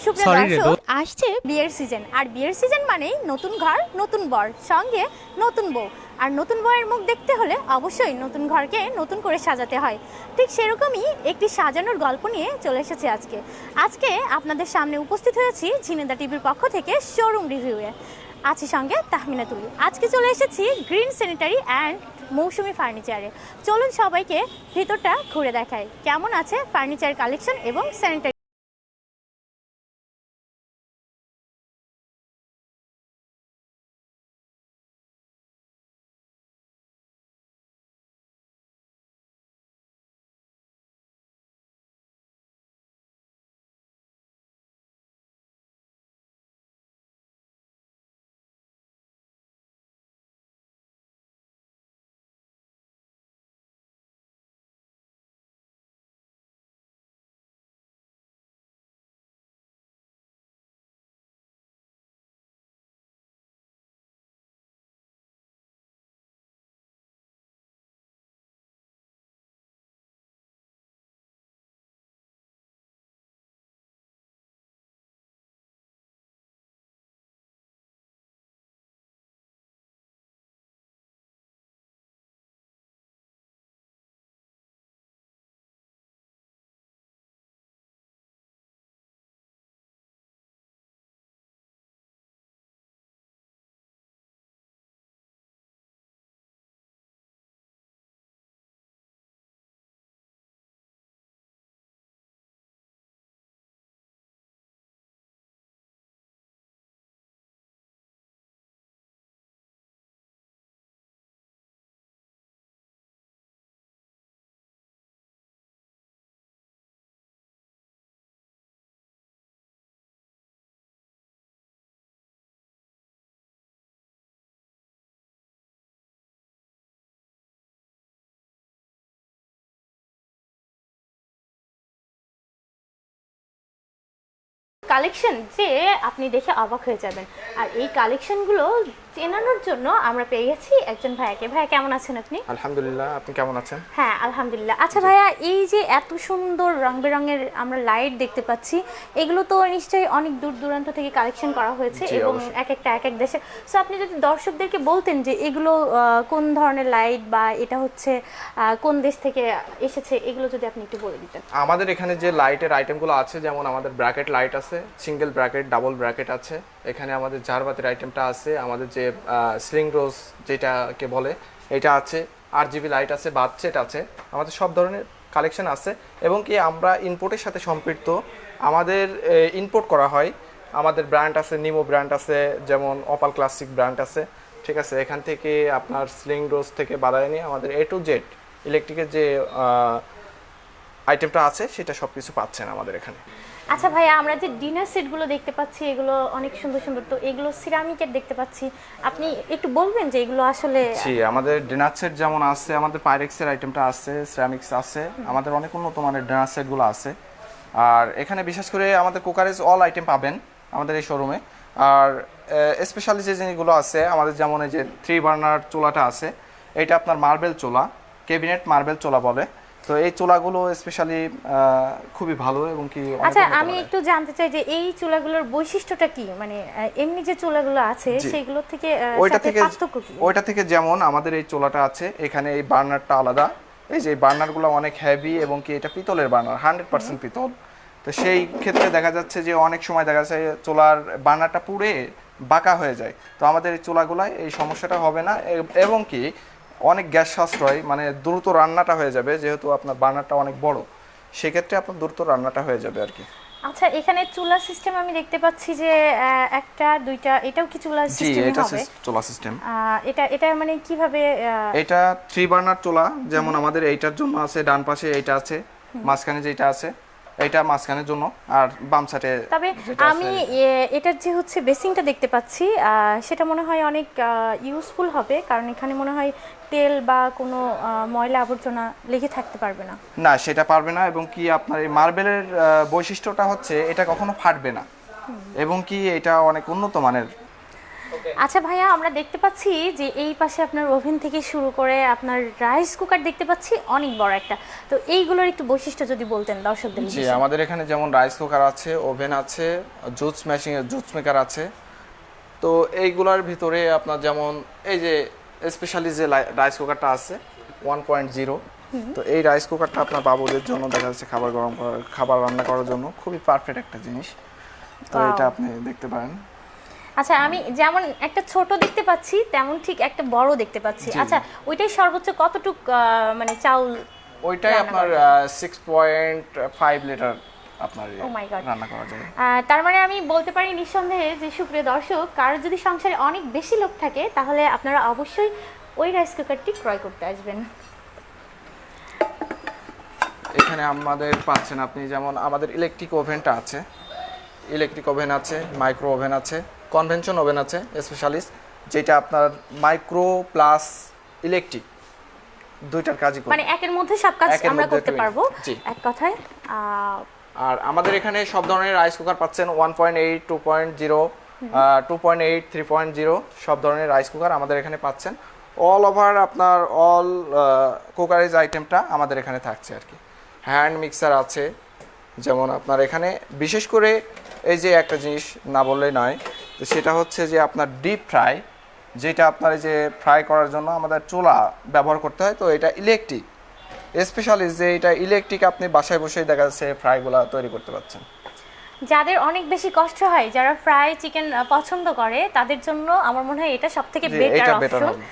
সুপ্রিয় দর্শক, আসছে বিয়ের সিজন, আর বিয়ের সিজন মানেই নতুন ঘর নতুন বর, সঙ্গে নতুন বউ। আর নতুন বউয়ের মুখ দেখতে হলে অবশ্যই নতুন ঘরকে নতুন করে সাজাতে হয়। ঠিক সেরকমই একটি সাজানোর গল্প নিয়ে চলে এসেছি আজকে আপনাদের সামনে উপস্থিত হয়েছি ঝিনেদা টিভির পক্ষ থেকে শোরুম রিভিউয়ে। আছি সঙ্গে তাহমিনা তুলি। আজকে চলে এসেছি গ্রিন স্যানিটারি অ্যান্ড মৌসুমি ফার্নিচারে। চলুন সবাইকে ভিতরটা ঘুরে দেখাই কেমন আছে ফার্নিচার কালেকশন এবং স্যানিটারি। কালেকশন যে আপনি দেখে অবাক হয়ে যাবেন। আর এই কালেকশনগুলো চেনানোর জন্য আমরা পেয়ে গেছি একজন ভাইয়াকে। ভাইয়া কেমন আছেন আপনি? আলহামদুলিল্লাহ, আপনি কেমন আছেন? হ্যাঁ আলহামদুলিল্লাহ। আচ্ছা ভাইয়া, এই যে এত সুন্দর রং বেরঙের আমরা লাইট দেখতে পাচ্ছি, এগুলো তো নিশ্চয়ই অনেক দূর দূরান্ত থেকে কালেকশন করা হয়েছে এবং এক এক দেশে। সো আপনি যদি দর্শকদেরকে বলতেন যে এগুলো কোন ধরনের লাইট বা এটা হচ্ছে কোন দেশ থেকে এসেছে, এগুলো যদি আপনি একটু বলে দিতেন। আমাদের এখানে যে লাইটের আইটেমগুলো আছে, যেমন আমাদের ব্র্যাকেট লাইট আছে, সিঙ্গেল ব্র্যাকেট, ডাবল ব্র্যাকেট আছে। এখানে আমাদের ঝাড়বাতির আইটেমটা আছে, আমাদের যে স্লিং রোজ যেটাকে বলে এটা আছে, RGB লাইট আছে, বাথসেট আছে। আমাদের সব ধরনের কালেকশন আছে এবং কি আমরা ইম্পোর্টের সাথে সম্পৃক্ত। আমাদের ইম্পোর্ট করা হয়। আমাদের ব্র্যান্ড আছে, নিমো ব্র্যান্ড আছে, যেমন অপাল ক্লাসিক ব্র্যান্ড আছে, ঠিক আছে। এখান থেকে আপনার স্লিং রোজ থেকে বাদায় নিয়ে আমাদের A to Z ইলেকট্রিকের যে আইটেমটা আছে সেটা সব কিছু পাচ্ছেন আমাদের এখানে। আচ্ছা ভাইয়া, আমরা যে ডিনার সেটগুলো দেখতে পাচ্ছি এগুলো অনেক সুন্দর সুন্দর, তো এগুলো সিরামিকের দেখতে পাচ্ছি, আপনি একটু বলবেন যে এগুলো আসলে? জি, আমাদের ডিনার সেট যেমন আছে, আমাদের পাইরেক্সের আইটেমটা আছে, সিরামিক্স আছে, আমাদের অনেক উন্নত মানের ডিনার সেটগুলো আছে। আর এখানে বিশেষ করে আমাদের কুকারেজ অল আইটেম পাবেন আমাদের এই শোরুমে। আর স্পেশালি যে জিনিসগুলো আছে আমাদের, যেমন এই যে 3 বার্নার চুলাটা আছে, এটা আপনার মার্বেল চুলা, ক্যাবিনেট মার্বেল চুলা বলে। তো এই চুলাগুলো স্পেশালি খুবই ভালো এবং কি। আচ্ছা, আমি একটু জানতে চাই যে এই চুলাগুলোর বৈশিষ্ট্যটা কি, মানে এমনি যে চুলাগুলো আছে সেগুলো থেকে পার্থক্য কি? ওইটা থেকে যেমন আমাদের এই চুলাটা আছে, এখানে এই বার্নারটা আলাদা। এই যে বার্নারগুলো অনেক হেভি এবং কি এটা পিতলের বার্নার, 100% পিতল। তো সেই ক্ষেত্রে দেখা যাচ্ছে যে অনেক সময় দেখা যাচ্ছে চুলার বার্নারটা পুড়ে বাঁকা হয়ে যায়। তো আমাদের এই চুলাগুলায় এই সমস্যাটা হবে না এবং কি অনেক গ্যাস সাশ্রয়, মানে দ্রুত রান্নাটা হয়ে যাবে, যেহেতু আপনার বার্নারটা অনেক বড়, সেক্ষেত্রে আপনার দ্রুত রান্নাটা হয়ে যাবে আর কি। আচ্ছা, এখানে চুলা সিস্টেম আমি দেখতে পাচ্ছি যে একটা দুইটা, এটাও কি চুলা সিস্টেম হবে? জি, এটা চুলা সিস্টেম। এটা মানে কিভাবে? এটা 3 বার্নার চুলা, যেমন আমাদের এইটার জন্য আছে, ডান পাশে এইটা আছে, মাঝখানে যেটা আছে এটা মাঝখানের জন্য, আর বাম সাইডে। তবে আমি এটার যে হচ্ছে বেসিংটা দেখতে পাচ্ছি, সেটা মনে হয় অনেক ইউজফুল হবে, কারণ এখানে মনে হয় তেল বা কোনো ময়লা আবর্জনা লেগে থাকতে পারবে না। না, সেটা পারবে না। এবং কি আপনার এই মার্বেলের বৈশিষ্ট্যটা হচ্ছে এটা কখনো ফাটবে না এবং কি এটা অনেক উন্নত মানের। আচ্ছা ভাইয়া, আমরা দেখতে পাচ্ছি যে এই পাশে আপনার ওভেন থেকে শুরু করে আপনার রাইস কুকার দেখতে পাচ্ছি অনেক বড় একটা। তো এইগুলোর একটু বৈশিষ্ট্য যদি বলতেন দর্শকদের জি, উদ্দেশ্যে। আমাদের এখানে যেমন রাইস কুকার আছে, ওভেন আছে, জুস মেশিন, জুস মেকার আছে। তো এইগুলোর ভিতরে আপনার যেমন এই যে স্পেশালি যে রাইস কুকারটা আছে 1.0, তো এই রাইস কুকারটা আপনার বাবুদের জন্য দেখা যাচ্ছে খাবার রান্না করার জন্য খুবই পারফেক্ট একটা জিনিস। তো Wow. এটা আপনি দেখতে পারেন। আচ্ছা, আমি যেমন একটা ছোট দেখতে পাচ্ছি তেমন ঠিক একটা বড় দেখতে পাচ্ছি। জি। আচ্ছা, ওইটাই সর্বোচ্চ কতটুক মানে চাউল? ওইটাই রান্না আপনার 6.5 লিটার আপনার Oh my God. রান্না করা যায়। তার মানে আমি বলতে পারি নিঃসন্দেহে যে সুপ্রিয় দর্শক, কারোর যদি সংসারে অনেক বেশি লোক থাকে তাহলে আপনারা অবশ্যই ওই রাইস কুকারটি ক্রয় করতে আসবেন। এখানে আমাদের পাচ্ছেন আপনি যেমন আমাদের ইলেকট্রিক ওভেনটা আছে, ইলেকট্রিক ওভেন আছে, মাইক্রো ওভেন আছে, কনভেনশন ওভেন আছে স্পেশালিস্ট, যেটা আপনার মাইক্রো প্লাস ইলেকট্রিক দুইটার কাজই করে। মানে একের মধ্যে সব কাজ একের আমরা মধ্যে করতে দুই। পারবো জি। এক কথায়। আর আমাদের এখানে সব ধরনের রাইস কুকার পাচ্ছেন 1.8, 2.0, 2.8, 3.0 সব ধরনের রাইস কুকার আমাদের এখানে পাচ্ছেন। অল ওভার আপনার অল কুকারেজ আইটেমটা আমাদের এখানে থাকছে আর কি। হ্যান্ড মিক্সার আছে, যেমন আপনার এখানে বিশেষ করে এই যে একটা জিনিস না বললেই নয়, তো সেটা হচ্ছে যে আপনার ডিপ ফ্রাই, যেটা আপনার এই যে ফ্রাই করার জন্য আমাদের চুলা ব্যবহার করতে হয়। তো এটা ইলেকট্রিক স্পেশালি, যে এটা ইলেকট্রিক আপনি বাসায় বসেই দেখা যাচ্ছে ফ্রাইগুলো তৈরি করতে পারছেন। যাদের অনেক বেশি কষ্ট হয়, যারা ফ্রাই চিকেন পছন্দ করে, তাদের জন্য আমার মনে হয় এটা সবথেকে জি, বেটার এটা better অপশন। হবে।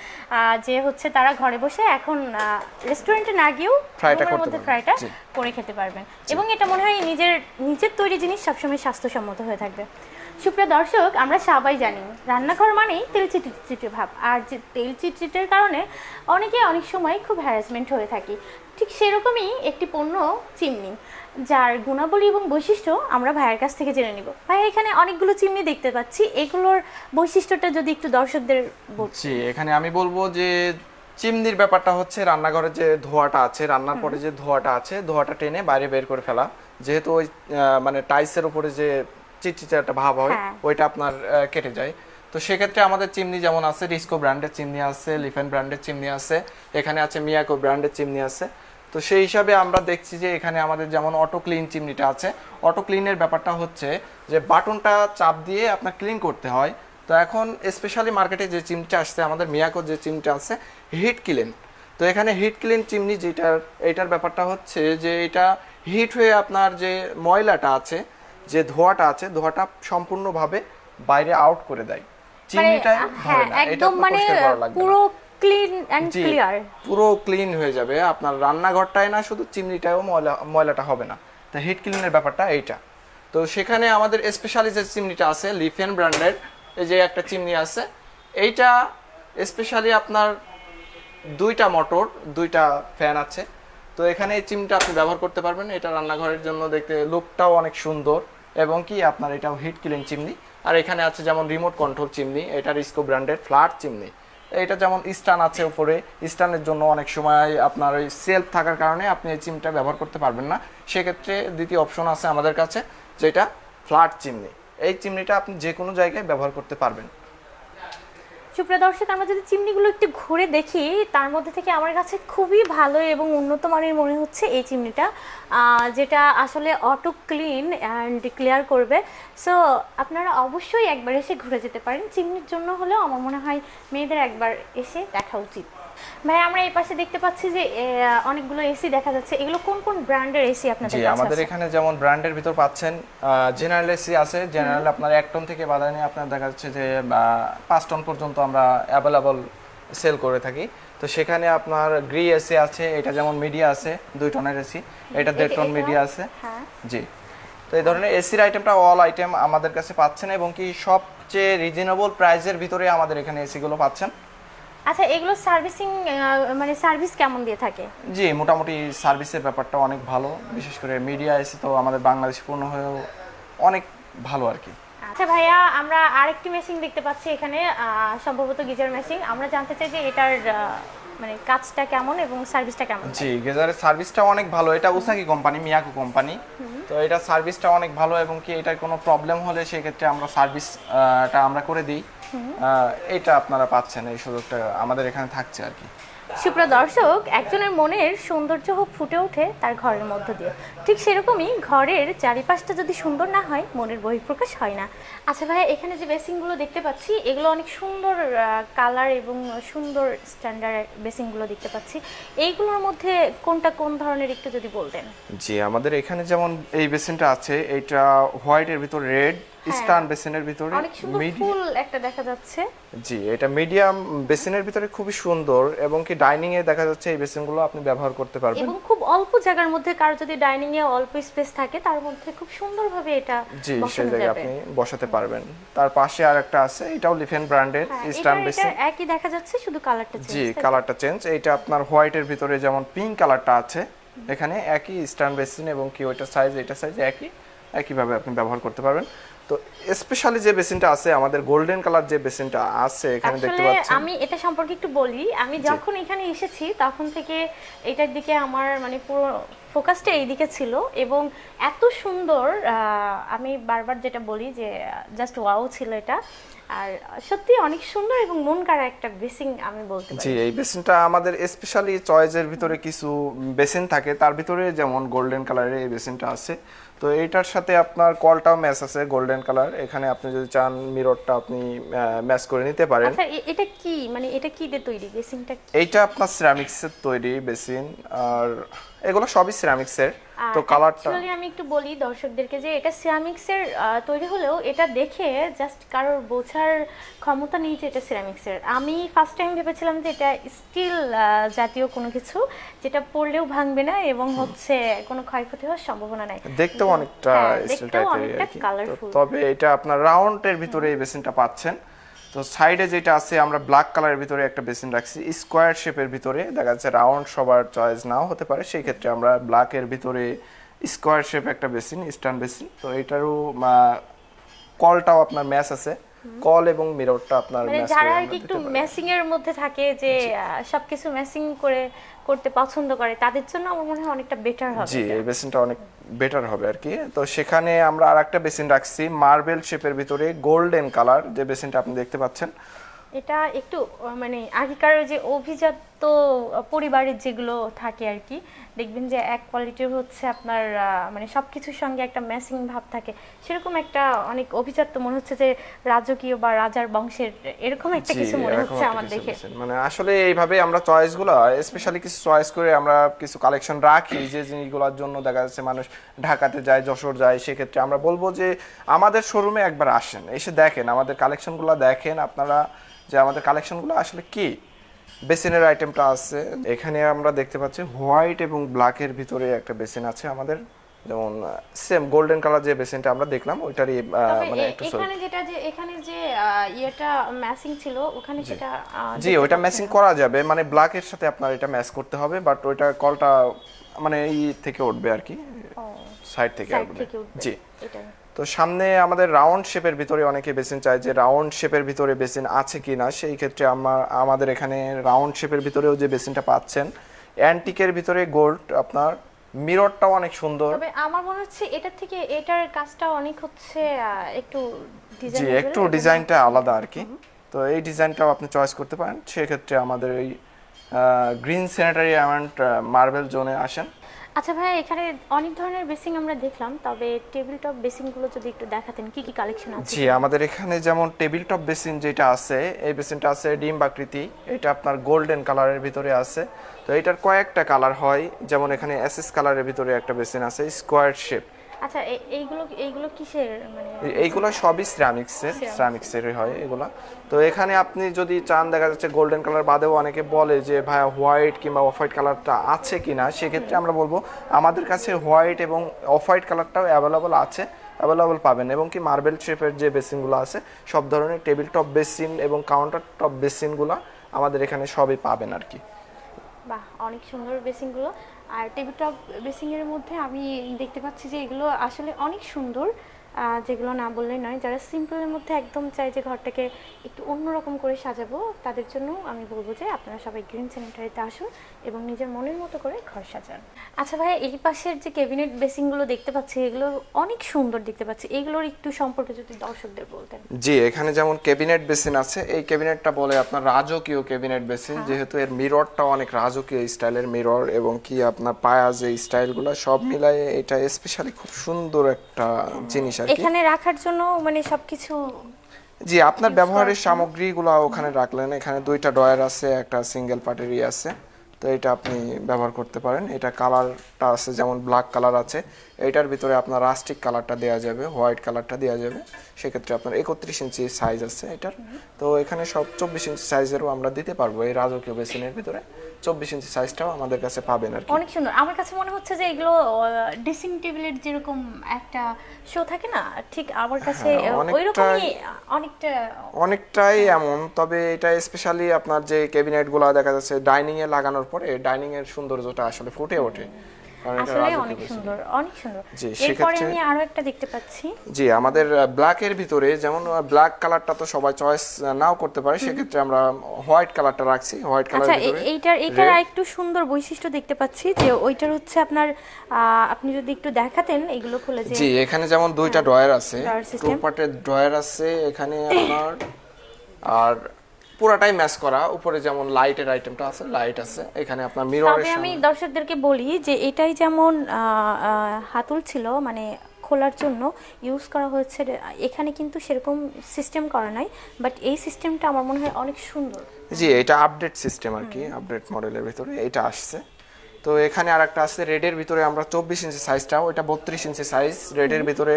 যে হচ্ছে তারা ঘরে বসে এখন রেস্টুরেন্টে না গিয়েও ফ্রাইটা রুমের করতে মধ্যে পারবেন। ফ্রাইটা জি। করে খেতে পারবেন, এবং এটা মনে হয় নিজের তৈরি জিনিস সবসময় স্বাস্থ্যসম্মত হয়ে থাকবে। সুপ্রিয় দর্শক, আমরা সবাই জানি রান্নাঘর মানেই তেল চিটচিটে ভাব, আর যে তেল চিটচিটের কারণে অনেক সময় খুব হ্যারাসমেন্ট হয়ে থাকে। ঠিক সেরকমই একটি পণ্য চিমনি, যার গুণাবলী এবং বৈশিষ্ট্য আমরা ভাইয়ের কাছ থেকে জেনে নিব। ভাই, এখানে অনেকগুলো চিমনি দেখতে পাচ্ছি, এগুলোর বৈশিষ্ট্যটা যদি একটু দর্শকদের বলছি। জি, এখানে আমি বলবো যে চিমনির ব্যাপারটা হচ্ছে রান্নাঘরের যে ধোঁয়াটা আছে, রান্নার পরে যে ধোঁয়াটা আছে, ধোঁয়াটা টেনে বাইরে বের করে ফেলা। যেহেতু ওই মানে টাইলসের উপরে যে চিটচিটে একটা ভাব হয়, হ্যাঁ। ওইটা আপনার কেটে যায়। তো সেক্ষেত্রে আমাদের চিমনি যেমন আছে, রিস্কো ব্র্যান্ডের চিমনি আছে, লিফেন ব্র্যান্ডের চিমনি আছে, এখানে আছে মিয়াকো ব্র্যান্ডের চিমনি আছে। তো সেই হিসাবে আমরা দেখছি যে এখানে আমাদের যেমন অটো ক্লিন চিমনিটা আছে। অটো ক্লিনের ব্যাপারটা হচ্ছে যে বাটনটা চাপ দিয়ে আপনার ক্লিন করতে হয়। তো এখন স্পেশালি মার্কেটে যে চিমনিটা আসছে, আমাদের মিয়াকোর যে চিমনিটা আছে হিট ক্লিন। তো এখানে হিট ক্লিন চিমনি এইটার ব্যাপারটা হচ্ছে যে এটা হিট হয়ে আপনার যে ময়লাটা আছে, যে ধোঁয়াটা আছে, ধোঁয়াটা সম্পূর্ণভাবে বাইরে আউট করে দেয়। চিমনিটা হ্যাঁ, ধরে না, এটা একদম আপনার মানে পরিষ্কার করা লাগবে না। পুরো ক্লিন এন্ড জি, ক্লিয়ার। পুরো ক্লিন হয়ে যাবে আপনার রান্নাঘরটাই না, শুধু চিমনিটাও ময়লাটা হবে না। তো হিট ক্লিনের ব্যাপারটা এইটা। তো সেখানে আমাদের স্পেশালি যে চিমনিটা আছে লিফেন ব্র্যান্ডের, এই যে একটা চিমনি আছে, এইটা স্পেশালি আপনার দুইটা মোটর, দুইটা ফ্যান আছে। তো এখানে এই চিমনিটা আপনি ব্যবহার করতে পারবেন। এটা রান্নাঘরের জন্য দেখতে লুকটাও অনেক সুন্দর, এবং কি আপনার এটাও হিট ক্লিন চিমনি। আর এখানে আছে যেমন রিমোট কন্ট্রোল চিমনি, এটা রিস্কো ব্র্যান্ডের ফ্ল্যাট চিমনি। এটা যেমন স্ট্যান্ড আছে উপরে, স্ট্যান্ডের জন্য অনেক সময় আপনার ওই সেলফ থাকার কারণে আপনি এই চিমনিটা ব্যবহার করতে পারবেন না। সেক্ষেত্রে দ্বিতীয় অপশন আছে আমাদের কাছে, যেটা ফ্ল্যাট চিমনি। এই চিমনিটা আপনি যে কোনো জায়গায় ব্যবহার করতে পারবেন। সুপ্রিয় দর্শক, আমরা যদি চিমনিগুলো একটু ঘুরে দেখি, তার মধ্যে থেকে আমার কাছে খুবই ভালো এবং উন্নত মানের মনে হচ্ছে এই চিমনিটা, যেটা আসলে অটো ক্লিন অ্যান্ড ক্লিয়ার করবে। সো আপনারা অবশ্যই একবার এসে ঘুরে যেতে পারেন। চিমনির জন্য হলেও আমার মনে হয় মেয়েদের একবার এসে দেখা উচিত। ভাই, আমরা এই পাশে দেখতে পাচ্ছি যে অনেকগুলো এসি দেখা যাচ্ছে। এগুলো কোন কোন ব্র্যান্ডের এসি আপনাদের জি, কাছে আমাদের আছে? এখানে যেমন ব্র্যান্ডের ভিতর পাচ্ছেন জেনারেল এসি আছে। জেনারেল আপনার 1 টন থেকে বাজারে নিয়ে আপনার দেখা যাচ্ছে যে 5 টন পর্যন্ত আমরা অ্যাভেলেবল সেল করে থাকি। তো সেখানে আপনার গ্রি এসি আছে, এটা যেমন মিডিয়া আছে 2 টনের এসি, এটা 1.5 টন মিডিয়া আছে। হ্যাঁ। জি, তো এই ধরনের এসির আইটেমটা অল আইটেম আমাদের কাছে পাচ্ছেন, এবং কি সবচেয়ে রিজনেবল প্রাইসের ভিতরে আমাদের এখানে এসিগুলো পাচ্ছেন। আচ্ছা, এগুলো সার্ভিসিং মানে সার্ভিস কেমন দিয়ে থাকে? জি, মোটামুটি সার্ভিসের ব্যাপারটা অনেক ভালো। বিশেষ করে মিডিয়া এসি তো আমাদের বাংলাদেশে পূর্ণ হয়েও অনেক ভালো আর কি। আচ্ছা ভাইয়া, আমরা আরেকটি মেশিন দেখতে পাচ্ছি এখানে, সম্ভবত গিজার মেশিন। আমরা জানতে চাই যে এটার মানে কাজটা কেমন এবং সার্ভিসটা কেমন? জি, গিজারের সার্ভিসটা অনেক ভালো। এটা উসাকি কোম্পানি, মিয়াকো কোম্পানি। তো এটা সার্ভিসটা অনেক ভালো এবং কি এটার কোনো প্রবলেম হলে সেক্ষেত্রে আমরা সার্ভিসটা আমরা করে দিই। এটা আপনারা পাচ্ছেন, এই সুযোগটা আমাদের এখানে থাকছে আর কি। সুপ্রিয় দর্শক, একজনের মনের সৌন্দর্য ফুটে ওঠে তার ঘরের মধ্য দিয়ে, ঠিক সেরকমই ঘরের চারিপাশটা যদি সুন্দর না হয় মনের বহিঃপ্রকাশ হয় না। আচ্ছা ভাইয়া, এখানে যে বেসিনগুলো দেখতে পাচ্ছি এগুলো অনেক সুন্দর কালার এবং সুন্দর স্ট্যান্ডার্ড বেসিনগুলো দেখতে পাচ্ছি। এইগুলোর মধ্যে কোনটা কোন ধরনের একটু যদি বলতেন। জি, আমাদের এখানে যেমন এই বেসিনটা আছে, এটা হোয়াইটের ভিতর রেড স্টান বেসিনের ভিতরে অনেক সুন্দর ফুল একটা দেখা যাচ্ছে। জি, এটা মিডিয়াম বেসিনের ভিতরে খুবই সুন্দর এবং কি ডাইনিং এ দেখা যাচ্ছে এই বেসিনগুলো আপনি ব্যবহার করতে পারবেন এবং খুব অল্প জায়গার মধ্যে কারো যদি ডাইনিং এ অল্প স্পেস থাকে তার মধ্যে খুব সুন্দরভাবে এটা জি, সেই বসানো জায়গায় যাবে। আপনি বসাতে পারবেন। তার পাশে আরেকটা আছে, এটাও লিফেন ব্র্যান্ডের স্টান এটা বেসিন। একই দেখা যাচ্ছে, শুধু কালারটা চেঞ্জ। জি, কালারটা চেঞ্জ। এইটা আপনার হোয়াইটের ভিতরে যেমন পিঙ্ক কালারটা আছে, এখানে একই স্টান বেসিন এবং কি ওইটা সাইজ এটা সাইজ একইভাবে আপনি ব্যবহার করতে পারবেন। তো স্পেশালি যে বেসিনটা আছে আমাদের গোল্ডেন কালার যে বেসিনটা আছে এখানে দেখতে পাচ্ছেন। আমি এটা সম্পর্কে একটু বলি। আমি যখন এখানে এসেছি তখন থেকে এটার দিকে আমার মানে পুরো ফোকাসটা এই দিকে ছিল এবং এত সুন্দর, আমি বারবার যেটা বলি যে জাস্ট ওয়াও ছিল এটা। আর সত্যি অনেক সুন্দর এবং মন কাড়া একটা বেসিন আমি বলতে পারি। জি, এই বেসিনটা আমাদের স্পেশালি চয়েসের ভিতরে কিছু বেসিন থাকে, তার ভিতরে যেমন গোল্ডেন কালারের এই বেসিনটা আছে। তো এইটার সাথে আপনার কলটাও ম্যাচ আছে গোল্ডেন কালার। এখানে আপনি যদি চান মিররটা আপনি ম্যাচ করে নিতে পারেন। আচ্ছা, এটা কি মানে এটা কি দিয়ে তৈরি বেসিনটা? এইটা আপনার সিরামিক্সের তৈরি বেসিন, আর এগুলো সবই সিরামিক্সের। তো কালারটা অ্যাকচুয়ালি আমি একটু বলি দর্শকদেরকে যে এটা সিরামিক্সের তৈরি হলেও এটা দেখে জাস্ট কারোর বোঝার ক্ষমতা নেই যে এটা সিরামিক্সের। আমি ফার্স্ট টাইম ভেবেছিলাম যে এটা স্টিল জাতীয় কোনো কিছু, যেটা পড়লেও ভাঙবে না এবং হচ্ছে কোনো ক্ষয়ক্ষতি হওয়ার সম্ভাবনা নাই। দেখতেও অনেকটা স্টিল টাইপের আর কি। তবে এটা আপনার রাউন্ডের ভিতরে এই বেসিনটা পাচ্ছেন। তো সাইডে যেটা আছে আমরা ব্ল্যাক কালারের ভিতরে একটা বেসিন রাখছি স্কোয়ার শেপের ভিতরে। দেখা যাচ্ছে রাউন্ড সবার চয়েস নাও হতে পারে, সেই ক্ষেত্রে আমরা ব্ল্যাকের ভিতরে স্কোয়ার শেপ একটা বেসিন, স্ট্যান্ড বেসিন। তো এটারও কলটাও আপনার ম্যাচ আছে, কল এবং মিররটা আপনার মানে ম্যাচ যারা করে আর কি একটু ম্যাচিং এর মধ্যে থাকে, যে সবকিছু ম্যাচিং করে করতে পছন্দ করে, তাদের জন্য আমার মনে হয় অনেকটা বেটার হবে। জি, এই বেসিনটা অনেক বেটার হবে আর কি। তো সেখানে আমরা আরেকটা বেসিন রাখছি মার্বেল শেপের ভিতরে গোল্ডেন কালার, যে বেসিনটা আপনি দেখতে পাচ্ছেন। এটা একটু মানে আগেকার যে অভিজাত পরিবারের যেগুলো থাকে আর কি, দেখবেন যে এক কোয়ালিটির হচ্ছে আপনার মানে সবকিছুর সঙ্গে একটা ম্যাচিং ভাব থাকে, সেরকম একটা অনেক অভিজাত মনে হচ্ছে যে রাজকীয় বা রাজার বংশের এরকম একটা কিছু মনে হচ্ছে আমার দেখে। মানে আসলে এইভাবে আমরা চয়েসগুলো স্পেশালি কিছু চয়েস করে আমরা কিছু কালেকশন রাখি যে জিনিসগুলোর জন্য দেখা যাচ্ছে মানুষ ঢাকাতে যায়, যশোর যায়। সেক্ষেত্রে আমরা বলবো যে আমাদের শোরুমে একবার আসেন, এসে দেখেন আমাদের কালেকশনগুলো, দেখেন আপনারা যে আমাদের কালেকশনগুলো আসলে কি। বেসিনের আইটেমটা আছে এখানে আমরা দেখতে পাচ্ছি হোয়াইট এবং ব্ল্যাকের ভিতরে একটা বেসিন আছে আমাদের, যেমন সেম গোল্ডেন কালার যে বেসিনটা আমরা দেখলাম ওইটারই মানে একটু এখানে যেটা যে এখানে যে ইয়েটা ম্যাচিং ছিল ওখানে সেটা জি ওইটা ম্যাচিং করা যাবে, মানে ব্ল্যাকের সাথে আপনার এটা ম্যাচ করতে হবে, বাট ওইটা কলটা মানে এই থেকে উঠবে আর কি, সাইড থেকে উঠবে। জি, তো সামনে আমাদের রাউন্ড শেপের ভিতরে অনেকে বেসিন চায় যে রাউন্ড শেপের ভিতরে বেসিন আছে কিনা, সেই ক্ষেত্রে আমাদের এখানে রাউন্ড শেপের ভিতরেও যে বেসিনটা পাচ্ছেন অ্যান্টিকের ভিতরে গোল্ড, আপনার মিররটাও অনেক সুন্দর। তবে আমার মনে হচ্ছে এটা থেকে এটার কাজটা অনেক হচ্ছে একটু জি একটু ডিজাইনটা আলাদা আর কি। তো এই ডিজাইনটাও আপনি চয়েস করতে পারেন, সেক্ষেত্রে আমাদের এই গ্রিন স্যানিটারি অ্যামাউন্ট মার্বেল জোনে আসেন। আচ্ছা ভাই, এখানে অনেক ধরনের বেসিং আমরা দেখলাম, তবে টেবিল টপ বেসিংগুলো যদি একটু দেখাতেন কি কি কালেকশন আছে। জি, আমাদের এখানে যেমন টেবিল টপ বেসিন যেটা আছে, এই বেসিনটা আছে ডিম আকৃতি, এটা আপনার গোল্ডেন কালারের ভিতরে আছে। তো এটার কয়েকটা কালার হয়, যেমন এখানে এসএস কালারের ভিতরে একটা বেসিন আছে স্কোয়ার শেপ। আচ্ছা, এইগুলো কিসের মানে? এইগুলো সবই সিরামিক্সের হয় এগুলা। তো এখানে আপনি যদি চান, দেখা যাচ্ছে গোল্ডেন কালার বাদেও অনেকে বলে যে ভাই হোয়াইট কিংবা অফ হোয়াইট কালারটা আছে কিনা, সেক্ষেত্রে আমরা বলবো আমাদের কাছে হোয়াইট এবং অফ হোয়াইট কালারটাও অ্যাভেলেবল পাবেন। এবং কি মার্বেল শেপের যে বেসিনগুলো আছে, সব ধরনের টেবিল টপ বেসিন এবং কাউন্টার টপ বেসিনগুলো আমাদের এখানে সবই পাবেন আর কি। বাহ, অনেক সুন্দর বেসিংগুলো। আর টেবিল টপ বেসিংয়ের মধ্যে আমি দেখতে পাচ্ছি যে এগুলো আসলে অনেক সুন্দর, যেগুলো না বললেই নয়, যারা সিম্পলের মধ্যে একদম চাই যে ঘরটাকে একটু অন্যরকম করে সাজাবো, তাদের জন্য আমি বলবো যে আপনারা সবাই গ্রিন স্যানিটারিতে আসুন এবং নিজের মনের মতো করে ঘর সাজান। আচ্ছা ভাইয়া, এই পাশের যে ক্যাবিনেট বেসিনগুলো দেখতে পাচ্ছি, এগুলো অনেক সুন্দর দেখতে পাচ্ছি, এগুলোর একটু সম্পর্কে যদি দর্শকদের বলতেন। জি, এখানে যেমন ক্যাবিনেট বেসিন আছে, এই ক্যাবিনেটটা বলে আপনার রাজকীয় ক্যাবিনেট বেসিন, যেহেতু এর মিররটা অনেক রাজকীয় স্টাইলের মিরর এবং কি আপনার পায়া যে স্টাইলগুলো সব মিলায়ে এটা স্পেশালি খুব সুন্দর একটা জিনিস আর কি। এখানে রাখার জন্য মানে সবকিছু। জি, আপনার ব্যবহারের সামগ্রীগুলো ওখানে রাখলেন। এখানে দুইটা ড্রয়ার আছে, একটা সিঙ্গেল পার্টেরই আছে, তো এটা আপনি ব্যবহার করতে পারেন। এটা কালারটা আছে যেমন ব্ল্যাক কালার আছে, এটার ভিতরে আপনার রাস্টিক কালারটা দেওয়া যাবে, হোয়াইট কালারটা দেওয়া যাবে। সেক্ষেত্রে আপনার 31 ইঞ্চি সাইজ আছে এটার, তো এখানে সব 24 ইঞ্চি সাইজেরও আমরা দিতে পারবো। এই রাজকীয় বেসিনের ভিতরে 24 ইঞ্চি সাইজটাও আমাদের কাছে পাবেন আর কি। অনেক সুন্দর। আমার কাছে মনে হচ্ছে যে এগুলো ড্রেসিং টেবিলের যেরকম একটা শো থাকে না, ঠিক আমার কাছে ওইরকমই অনেকটাই এমন। তবে এটা স্পেশালি আপনার যে ক্যাবিনেটগুলো দেখা যাচ্ছে ডাইনিং এ লাগানোর পরে ডাইনিং এর সৌন্দর্যটা আসলে ফুটে ওঠে, কারণ এটা আসলে রাজকীয় অনেক বেসিন। সুন্দর, অনেক সুন্দর। জি, এরপরে সেক্ষেত্রে আমি আরো একটা দেখতে পাচ্ছি। জি, আমাদের ব্ল্যাকের ভিতরে যেমন ব্ল্যাক কালারটা তো সবাই চয়েস নাও করতে পারে, সেক্ষেত্রে আমরা হোয়াইট কালারটা রাখছি। হোয়াইট আচ্ছা, কালারের ভিতরে এইটার আরেকটু সুন্দর বৈশিষ্ট্য দেখতে পাচ্ছি যে ওইটার হচ্ছে আপনার, আপনি যদি একটু দেখাতেন এগুলো খুলে যে। জি, এখানে যেমন দুইটা ড্রয়ার আছে, ড্রয়ার টু সিস্টেম। পার্টের ড্রয়ার আছে এখানে আপনার, আর পুরাটাই ম্যাচ করা। উপরে যেমন লাইটের আইটেমটা আছে, লাইট আছে এখানে আপনার মিররের তবে আমি দর্শকদেরকে বলি যে এটাই যেমন হাতল ছিল, মানে খোলার জন্য ইউজ করা হয়েছে, এখানে কিন্তু সেরকম সিস্টেম করা নাই, বাট এই সিস্টেমটা আমার মনে হয় অনেক সুন্দর। জি, এটা আপডেট সিস্টেম আর কি, আপডেট মডেলের ভিতরে এটা আসছে। তো এখানে আরেকটা আছে রেডের ভিতরে, আমরা 24 ইঞ্চি সাইজটাও, এটা 32 ইঞ্চি সাইজ রেডের ভিতরে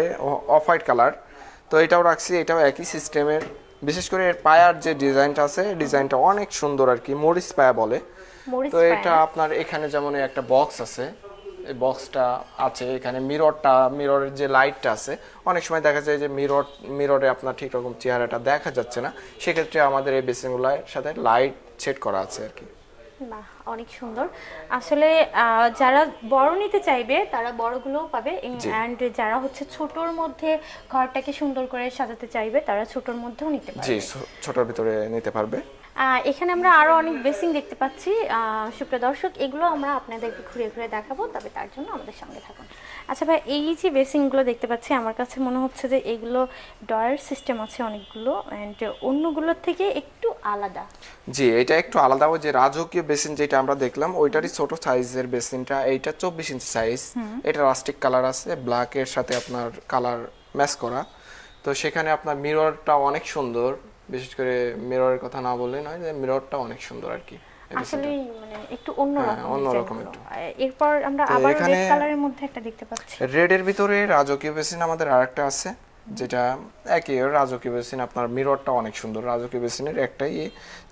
অফ হোয়াইট কালার, তো এটাও রাখছি। এটাও একই সিস্টেমের, বিশেষ করে এর পায়ার যে ডিজাইনটা আছে, ডিজাইনটা অনেক সুন্দর আর কি, মরিচ পায়া বলে। তো এটা আপনার এখানে যেমন একটা বক্স আছে, এই বক্সটা আছে এখানে, মিররের যে লাইটটা আছে, অনেক সময় দেখা যায় যে মিররে আপনার ঠিক রকম চেহারাটা দেখা যাচ্ছে না, সেক্ষেত্রে আমাদের এই বেসিনগুলোর সাথে লাইট সেট করা আছে আর কি। বাহ, অনেক সুন্দর। আসলে যারা বড় নিতে চাইবে তারা বড়গুলোও পাবে, এন্ড যারা হচ্ছে ছোটর মধ্যে ঘরটাকে সুন্দর করে সাজাতে চাইবে তারা ছোটর মধ্যেও নিতে পারবে। জি, ছোটর ভিতরে নিতে পারবে। এখানে আমরা আরো অনেক বেসিং দেখতে পাচ্ছি। সুপ্রিয় দর্শক, এগুলো আমরা আপনাদেরকে ঘুরে ঘুরে দেখাবো, তবে তার জন্য আমাদের সঙ্গে থাকুন। আচ্ছা ভাই, এই যে বেসিংগুলো দেখতে পাচ্ছি, আমার কাছে মনে হচ্ছে যে এগুলো ডয়ার সিস্টেম আছে অনেকগুলো, এন্ড অন্যগুলোর থেকে একটু আলাদা। জি, এটা একটু আলাদা। ওই যে রাজকীয় বেসিন যেটা আমরা দেখলাম ওইটারই ছোট সাইজের বেসিনটা, এইটা 24 ইঞ্চি সাইজ। এটা রাস্টিক কালার আছে, ব্ল্যাক এর সাথে আপনার কালার ম্যাচ করা। তো সেখানে আপনার মিররটা অনেক সুন্দর, বিশেষ করে মিররের কথা না বললেই নয়, যে মিররটা অনেক সুন্দর আর কি। আসলে মানে একটু অন্যরকম, অন্যরকম একটু। এরপর আমরা আবার রেড কালারের মধ্যে একটা দেখতে পাচ্ছি। রেডের ভিতরে রাজকীয় বেসিন আমাদের আরেকটা আছে, যেটা একই রাজকীয় বেসিন। আপনার মিররটা অনেক সুন্দর। রাজকীয় বেসিনের একটাই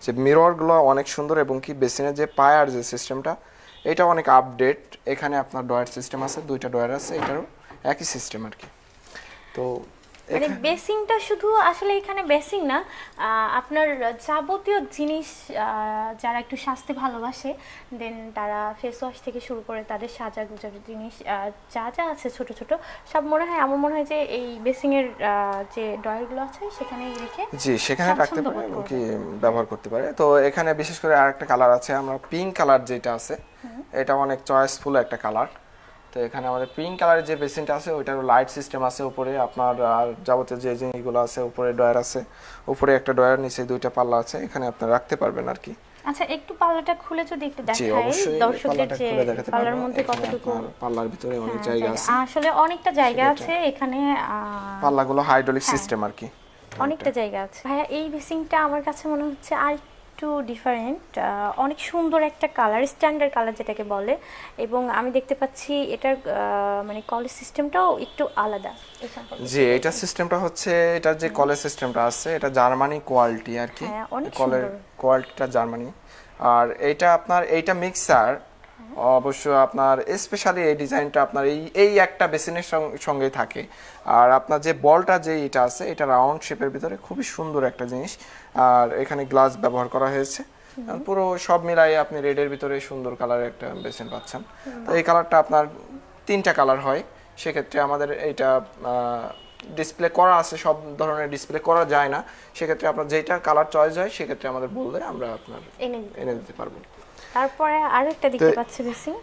যে মিররগুলো অনেক সুন্দর, এবং কি বেসিনের যে পায়ার যে সিস্টেমটা, এটা অনেক আপডেট। এখানে আপনার ডয়ার সিস্টেম আছে, দুইটা ডয়ার আছে, এটারও একই সিস্টেম আর কি। তো মানে বেসিংটা শুধু আসলে এখানে বেসিং না, আপনার যাবতীয় জিনিস, যারা একটু স্বাস্থ্য ভালোবাসে, দেন তারা ফেস ওয়াশ থেকে শুরু করে তাদের সাজাগুজার জিনিস যা যা আছে ছোট ছোট সব, মনে হয় আমার মনে হয় যে এই বেসিং এর যে ডয়ারগুলো আছে সেখানে রেখে, জি, সেখানে রাখতে পারে এবং কি ব্যবহার করতে পারে। তো এখানে বিশেষ করে আরেকটা কালার আছে, আমরা পিঙ্ক কালার যেটা আছে, এটা অনেক চয়েসফুল একটা কালার। তো এখানে আমাদের পিঙ্ক কালারের যে বেসিনটা আছে ওইটার লাইট সিস্টেম আছে উপরে, আপনার আর যাবতীয় যে জিনিসগুলো আছে, উপরে ডয়ার আছে, উপরে একটা ডয়ার, নিচে দুইটা পাল্লা আছে, এখানে আপনি রাখতে পারবেন আর কি। আচ্ছা, একটু পাল্লাটা খুলে যদি একটু দেখাই দর্শকদের, যে পাল্লার মধ্যে কতটুকু, পাল্লার ভিতরে অনেক জায়গা আছে, আসলে অনেকটা জায়গা আছে এখানে। পাল্লাগুলো হাইড্রোলিক সিস্টেম আর কি, অনেকটা জায়গা আছে। ভাইয়া, এই বেসিংটা আমার কাছে মনে হচ্ছে আর একটু ডিফারেন্ট, অনেক সুন্দর একটা কালার, স্ট্যান্ডার্ড কালার যেটাকে বলে, এবং আমি দেখতে পাচ্ছি এটার মানে কলেজ সিস্টেমটাও একটু আলাদা। জি, এটা সিস্টেমটা হচ্ছে, এটার যে কলেজ সিস্টেমটা আছে এটা জার্মানি কোয়ালিটি আর কি, কলের কোয়ালিটিটা জার্মানি। আর এইটা আপনার এইটা মিক্সার, অবশ্য আপনার স্পেশালি এই ডিজাইনটা আপনার এই একটা বেসিনের সঙ্গে থাকে। আর আপনার যে বলটা যে এটা আছে, এটা রাউন্ড শেপের ভিতরে খুবই সুন্দর একটা জিনিস, আর এখানে গ্লাস ব্যবহার করা হয়েছে। পুরো সব মিলাই আপনি রেডের ভিতরে সুন্দর কালারের একটা বেসিন পাচ্ছেন। তো এই কালারটা আপনার তিনটা কালার হয়, সেক্ষেত্রে আমাদের এইটা ডিসপ্লে করা আছে, সব ধরনের ডিসপ্লে করা যায় না, সেক্ষেত্রে আপনার যেটা কালার চয়েস হয় সেক্ষেত্রে আমাদের বললে আমরা আপনার এনে দিতে পারবো। তারপরে আরেকটা দেখতে পাচ্ছি বেসিন।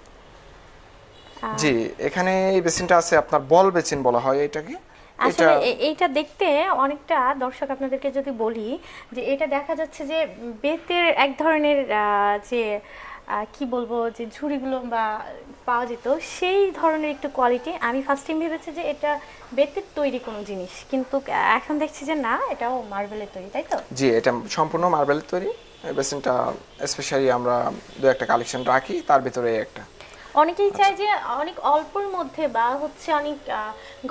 জি, এখানে এই বেসিনটা আছে আপনার বল বেসিন বলা হয় এটাকে। আসলে এইটা দেখতে অনেকটা, দর্শক আপনাদেরকে যদি বলি যে এটা দেখা যাচ্ছে যে বেতের এক ধরনের যে কি বলবো যে ঝুড়িগুলো বা পাওয়া যেত সেই ধরনের একটু কোয়ালিটি। আমি ফার্স্ট টাইম ভেবেছি যে এটা বেতের তৈরি কোনো জিনিস, কিন্তু এখন দেখছি যে না, এটাও মার্বেলের তৈরি, তাই তো? জি, এটা সম্পূর্ণ মার্বেলের তৈরি। এই বেসিনটা স্পেশালি আমরা দু একটা কালেকশন রাখি, তার ভিতরে একটা। অনেকেই চায় যে অনেক অল্পর মধ্যে বা হচ্ছে অনেক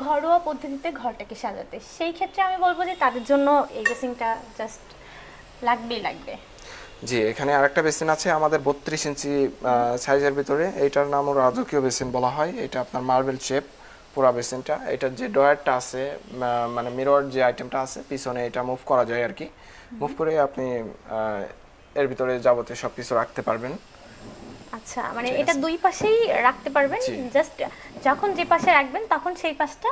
ঘরোয়া পদ্ধতিতে ঘরটাকে সাজাতে, সেই ক্ষেত্রে আমি বলবো যে তাদের জন্য এই বেসিনটা জাস্ট লাগবেই লাগবে। জি, এখানে আরেকটা বেসিন আছে আমাদের 32 ইঞ্চি সাইজের ভিতরে, এইটার নামও রাজকীয় বেসিন বলা হয়। এটা আপনার মার্বেল শেপ পুরা বেসিনটা। এটার যে ডয়ারটা আছে, মানে মিরর যে আইটেমটা আছে পিছনে, এটা মুভ করা যায় আর কি। মুভ করে আপনি এর ভিতরে যাবতীয় সবকিছু রাখতে পারবেন। আচ্ছা, মানে এটা দুই পাশেই রাখতে পারবেন, জাস্ট যখন যে পাশে রাখবেন তখন সেই পাশটা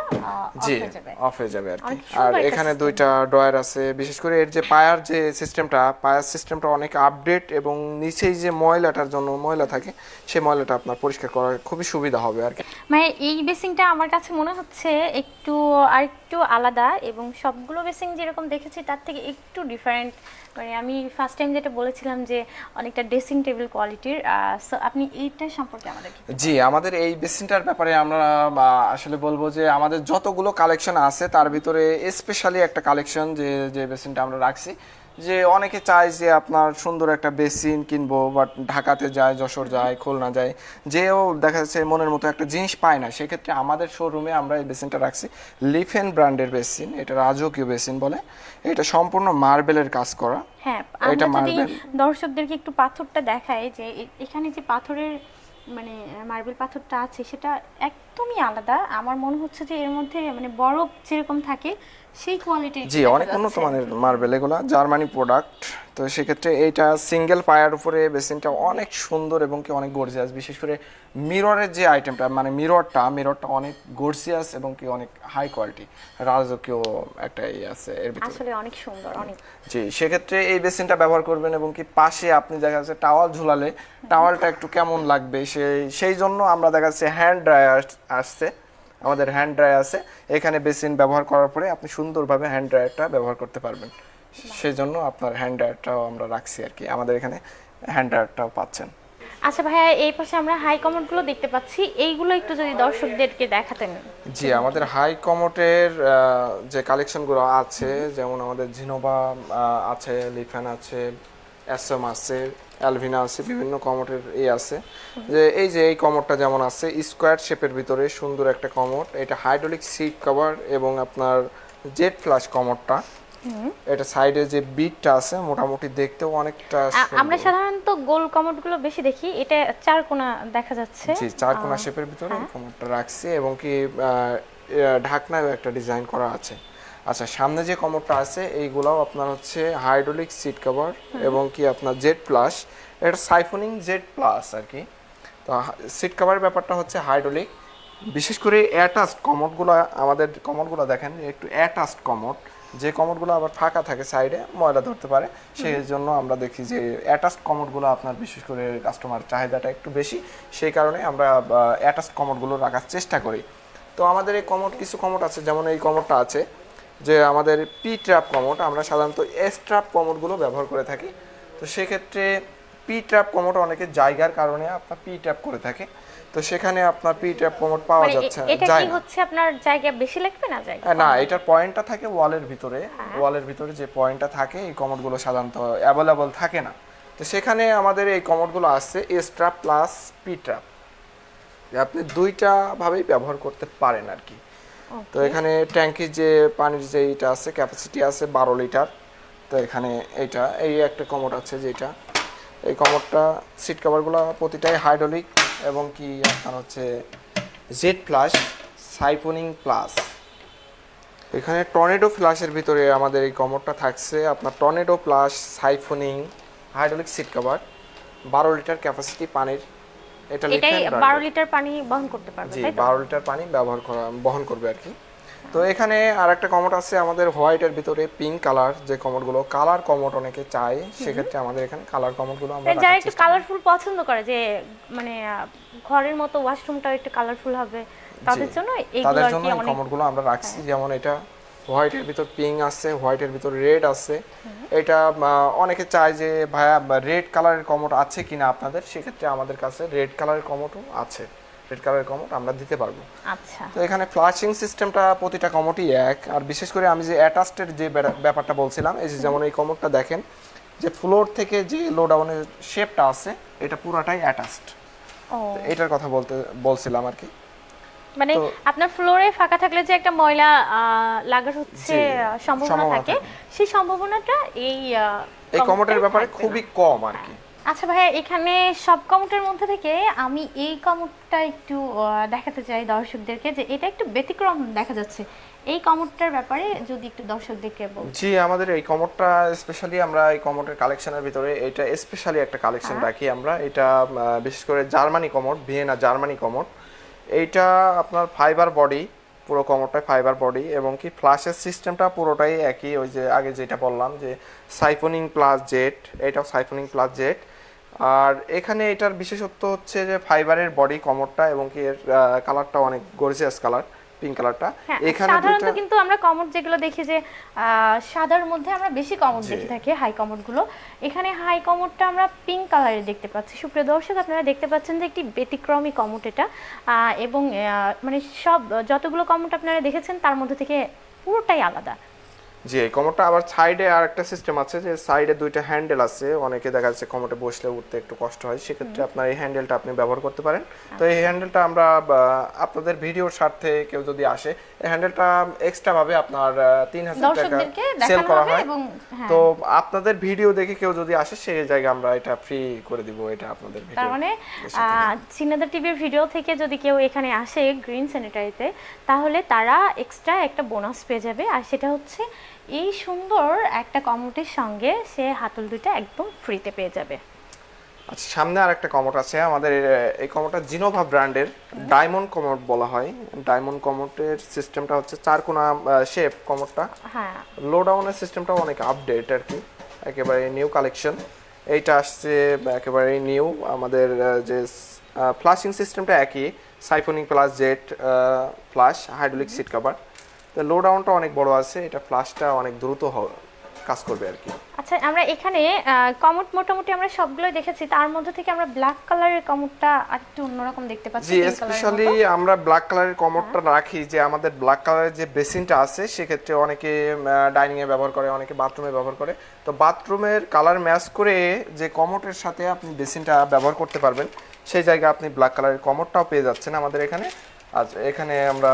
অফ হয়ে যাবে। অফ হয়ে যাবে আর কি। আর এখানে দুইটা ড্রয়ার আছে, বিশেষ করে এর যে পায়ার যে সিস্টেমটা, পায়ার সিস্টেমটা অনেক আপডেট, এবং নিচেই যে ময়লাটার জন্য ময়লা থাকে, সেই ময়লাটা আপনার পরিষ্কার করার খুবই সুবিধা হবে আর কি। মানে এই বেসিংটা আমার কাছে মনে হচ্ছে একটু আরেকটু আলাদা, এবং সবগুলো বেসিং যেরকম দেখেছি তার থেকে একটু ডিফারেন্ট। মানে আমি ফার্স্ট টাইম যেটা বলেছিলাম যে অনেকটা ড্রেসিং টেবিল কোয়ালিটির, আপনি এইটা সম্পর্কে আমাদের জি, আমাদের এই বেসিনটার ব্যাপারে আমরা আসলে বলবো যে আমাদের যতগুলো কালেকশন আছে তার ভিতরে স্পেশালি একটা কালেকশন যে যে বেসিনটা আমরা রাখছি, যে অনেকে চায় যে আপনার সুন্দর একটা বেসিন কিনবো, বাট ঢাকাতে যায়, যশোর যায়, খুলনা যায়, যেও দেখা যাচ্ছে মনের মতো একটা জিনিস পায় না। সেক্ষেত্রে আমাদের শোরুমে আমরা এই বেসিনটা রাখছি, লিফেন ব্র্যান্ডের বেসিন। এটা রাজকীয় বেসিন বলে। এটা সম্পূর্ণ মার্বেলের কাজ করা। হ্যাঁ, আমরা যদি দর্শকদেরকে একটু পাথরটা দেখাই, যে এখানে যে পাথরের মানে মার্বেল পাথরটা আছে সেটা একদমই আলাদা। আমার মনে হচ্ছে যে এর মধ্যে মানে বরফ যেরকম থাকে সেই কোয়ালিটির। জি, অনেক উন্নত মানের মার্বেল, এগুলা জার্মানি প্রোডাক্ট। তো সেক্ষেত্রে এইটা সিঙ্গেল পায়ার উপরে বেসিনটা অনেক সুন্দর এবং কি অনেক গর্জিয়াস। বিশেষ করে মিররের যে আইটেমটা, মানে মিররটা অনেক গর্জিয়াস এবং কি অনেক হাই কোয়ালিটি, রাজকীয় একটা আছে এর ভিতরে, আসলে অনেক সুন্দর অনেক। জি, সেক্ষেত্রে এই বেসিনটা ব্যবহার করবেন, এবং কি পাশে আপনি দেখা যাচ্ছে টাওয়াল ঝুলালে টাওয়ালটা একটু কেমন লাগবে, সেই জন্য আমরা দেখা যাচ্ছে হ্যান্ড ড্রায়ার আসছে, আমাদের হ্যান্ড ড্রায়ার আছে এখানে। বেসিন ব্যবহার করার পরে আপনি সুন্দরভাবে হ্যান্ড ড্রায়ারটা ব্যবহার করতে পারবেন, সেই জন্য আপনার হ্যান্ড ড্রায়ারটাও আমরা রাখছি আর কি। আমাদের এখানে হ্যান্ড ড্রায়ারটাও পাচ্ছেন। আচ্ছা ভাইয়া, এই পাশে আমরা হাই কমোডগুলো দেখতে পাচ্ছি, এইগুলো একটু যদি দর্শকদেরকে দেখাতেন। জি, আমাদের হাই কমোটের যে কালেকশনগুলো আছে, যেমন আমাদের জিনোভা আছে, লিফান আছে, এসএম আছে, অ্যালভিনা আছে, বিভিন্ন কমোটের আছে। যে এই কমোটটা যেমন আছে স্কোয়ার শেপের ভিতরে সুন্দর একটা কমোট, এটা হাইড্রোলিক সিট কভার, এবং আপনার জেট ফ্ল্যাশ কমোটটা। এটা সাইডে যে বিটটা আছে মোটামুটি দেখতেও অনেকটা আমরা সাধারণত গোল কমোডগুলো বেশি দেখি, এটা চার কোণা দেখা যাচ্ছে। জি, চার কোণা শেপের ভিতরে কমোটটা রাখছি, এবং কি ঢাকনায়ও একটা ডিজাইন করা আছে। আচ্ছা, সামনে যে কমোডটা আছে এইগুলাও আপনার হচ্ছে হাইড্রোলিক সিট কভার, এবং কি আপনার জেড প্লাস, এটা সাইফোনিং জেড প্লাস আর কি। তো সিট কভারের ব্যাপারটা হচ্ছে হাইড্রোলিক। বিশেষ করে অ্যাটাচড কমোডগুলো, আমাদের কমোডগুলো দেখেন একটু অ্যাটাচড কমোড, যে কমোডগুলো আবার ফাঁকা থাকে সাইডে, ময়লা ধরতে পারে, সেই জন্য আমরা দেখি যে অ্যাটাচড কমোডগুলো আপনার বিশেষ করে কাস্টমার চাহিদাটা একটু বেশি, সেই কারণে আমরা অ্যাটাচড কমোডগুলো রাখার চেষ্টা করি। তো আমাদের এই কিছু কমোড আছে, যেমন এই কমোডটা আছে যে আমাদের পি ট্র্যাপ কমোড, আমরা সাধারণত এস ট্র্যাপ কমোডগুলো ব্যবহার করে থাকি। তো সেক্ষেত্রে পি ট্র্যাপ কমোড অনেকে জায়গার কারণে আপনার পি ট্র্যাপ করে থাকে, তো সেখানে আপনার পি ট্র্যাপ কমোড পাওয়া যাচ্ছে এটা কি হচ্ছে আপনার জায়গা বেশি লাগবে না জায়গা? না, এটার পয়েন্টটা থাকে ওয়ালের ভিতরে, ওয়ালের ভিতরে যে পয়েন্টটা থাকে এই কমোডগুলো সাধারণত অ্যাভেলেবল থাকে না। তো সেখানে আমাদের এই কমোডগুলো আসছে S trap plus P trap, আপনি দুইটা ভাবেই ব্যবহার করতে পারেন আর কি। তো এখানে ট্যাঙ্কির যে পানির যে এটা আছে, ক্যাপাসিটি আছে 12 লিটার। তো এখানে এই একটা কমোড আছে, যেটা এই কমোডটা সিট কভারগুলো প্রতিটাই হাইড্রোলিক, এবং কি আপনার হচ্ছে জেড প্লাস সাইফোনিং প্লাস। এখানে টর্নেডো ফ্ল্যাশের ভিতরে আমাদের এই কমোডটা থাকছে আপনার tornado plus siphoning hydraulic seat cover, 12 litre capacity পানির। এটা 12 লিটার পানি বহন করতে পারবে, জি, 12 লিটার পানি বহন করবে আর কি। তো এখানে আরেকটা কমোড আছে আমাদের হোয়াইটের ভিতরে পিঙ্ক কালার যে কমোডগুলো কালার কমোড অনেকে চায় সেক্ষেত্রে আমাদের এখানে কালার কমোডগুলো আমরা যারা রাখার একটু চেষ্টা করি। কালারফুল পছন্দ করে যে মানে ঘরের মতো ওয়াশরুমটাও একটু কালারফুল হবে তাদের জন্য এইগুলো তাদের আর জন্য কি এই অনেক কমোডগুলো আমরা রাখছি যেমন এটা হোয়াইটের ভিতর পিঙ্ক আছে হোয়াইটের ভিতর রেড আছে এটা অনেকে চায় যে ভাইয়া রেড কালারের কমোড আছে কিনা আপনাদের সেক্ষেত্রে আমাদের কাছে রেড কালারের কমোডও আছে রেড কালারের কমোড আমরা দিতে পারবো। আচ্ছা তো এখানে ফ্লাশিং সিস্টেমটা প্রতিটা কমোডই এক আর বিশেষ করে আমি যে অ্যাটাচডের যে ব্যাপারটা বলছিলাম এই যে যেমন এই কমোডটা দেখেন যে ফ্লোর থেকে যে লো ডাউনের শেপটা আছে এটা পুরাটাই অ্যাটাচড ও এটার কথা বলছিলাম আর কি। মানে আপনার ফ্লোরে ফাঁকা থাকলে যে একটা ময়লা লাগার হচ্ছে জি, সম্ভাবনা সম্ভাবনা থাকে থাকে। সেই সম্ভাবনাটা এই এই কমোডের ব্যাপারে থাকবে না। খুবই কম আর কি। আচ্ছা ভাইয়া এখানে সব কমোডের মধ্যে থেকে আমি এই কমোডটা একটু দেখাতে চাই দর্শকদেরকে যে এটা একটু ব্যতিক্রম দেখা যাচ্ছে এই কমোডটার ব্যাপারে যদি একটু দর্শকদেরকে বল। জি আমাদের এই কমোডটা স্পেশালি আমরা এই কমোডের কালেকশনের ভিতরে এটা স্পেশালি একটা কালেকশন রাখি আমরা এটা বিশেষ করে Germany commode Vienna Germany commode এইটা আপনার ফাইবার বডি পুরো কমোডটাই ফাইবার বডি এবং কি ফ্ল্যাশের সিস্টেমটা পুরোটাই একই ওই যে আগে যেটা বললাম যে সাইফোনিং প্লাস জেট এটাও সাইফোনিং প্লাস জেট আর এখানে এটার বিশেষত্ব হচ্ছে যে ফাইবারের বডি কমোডটা এবং কি এর কালারটা অনেক গর্জিয়াস কালার পিঙ্ক কালারটা হ্যাঁ, এখানে সাধারণত দুটো কিন্তু আমরা কমোড যেগুলো দেখি যে সাদার মধ্যে আমরা বেশি কমোড দেখে থাকি হাই কমোডগুলো এখানে হাই কমোডটা আমরা পিঙ্ক কালারে দেখতে পাচ্ছি সুপ্রিয় দর্শক আপনারা দেখতে পাচ্ছেন যে একটি ব্যতিক্রমী কমোড এটা এবং মানে সব যতগুলো কমোড আপনারা দেখেছেন তার মধ্যে থেকে পুরোটাই আলাদা। জি এই কমোডটা আবার সাইডে আর একটা সিস্টেম আছে যে সাইডে দুইটা হ্যান্ডেল আছে অনেকে দেখা যাচ্ছে কমোডে বসলে উঠতে একটু কষ্ট হয় সেক্ষেত্রে আপনার এই হ্যান্ডেলটা আপনি ব্যবহার করতে পারেন। তো এই হ্যান্ডেলটা আমরা আপনাদের ভিডিওর স্বার্থে কেউ যদি আসে এই হ্যান্ডেলটা এক্সট্রা ভাবে আপনার 3000 টাকা দর্শকদেরকে সেল দেখানো করা হবে হয় এবং হ্যাঁ তো আপনাদের ভিডিও দেখে কেউ যদি আসে সেই জায়গায় আমরা এটা ফ্রি করে দিব এটা আপনাদের তার ভিডিও মানে চিনাদা টিভির ভিডিও থেকে যদি কেউ এখানে আসে গ্রিন স্যানিটারিতে তাহলে তারা এক্সট্রা একটা বোনাস পেয়ে যাবে আর সেটা হচ্ছে এই সুন্দর একটা কমোডের সঙ্গে সে হাতল দুইটা একদম ফ্রিতে পেয়ে যাবে। আচ্ছা সামনে আর একটা কমোড আছে আমাদের এই কমোডটা জিনোভা ব্র্যান্ডের ডায়মন্ড কমোড বলা হয় ডায়মন্ড কমোডের সিস্টেমটা হচ্ছে চারকোনা শেপ কমোডটা হ্যাঁ লো ডাউনের সিস্টেমটাও অনেক আপডেট আর কি একেবারে নিউ কালেকশন এইটা আসছে একেবারে নিউ আমাদের যে ফ্লাশিং সিস্টেমটা একই siphoning plus jet flush hydraulic seat cover তো লো ডাউনটা অনেক বড় আছে এটা ফ্লাশটা অনেক দ্রুত কাজ করবে আর কি। আচ্ছা আমরা এখানে কমোড মোটামুটি আমরা সবগুলোই দেখেছি তার মধ্যে থেকে আমরা ব্ল্যাক কালারের কমোডটা একটু অন্যরকম দেখতে পাচ্ছি জি pink colour-এর স্পেশালি মতো। আমরা ব্ল্যাক কালারের কমোডটা রাখি যে আমাদের ব্ল্যাক কালারের যে বেসিনটা আছে সেক্ষেত্রে অনেকে ডাইনিং এ ব্যবহার করে অনেকে বাথরুমে ব্যবহার করে তো বাথরুমের কালার ম্যাচ করে যে কমোডের সাথে আপনি বেসিনটা ব্যবহার করতে পারবেন সেই জায়গায় আপনি ব্ল্যাক কালারের কমোডটাও পেয়ে যাচ্ছেন আমাদের এখানে। আর এখানে আমরা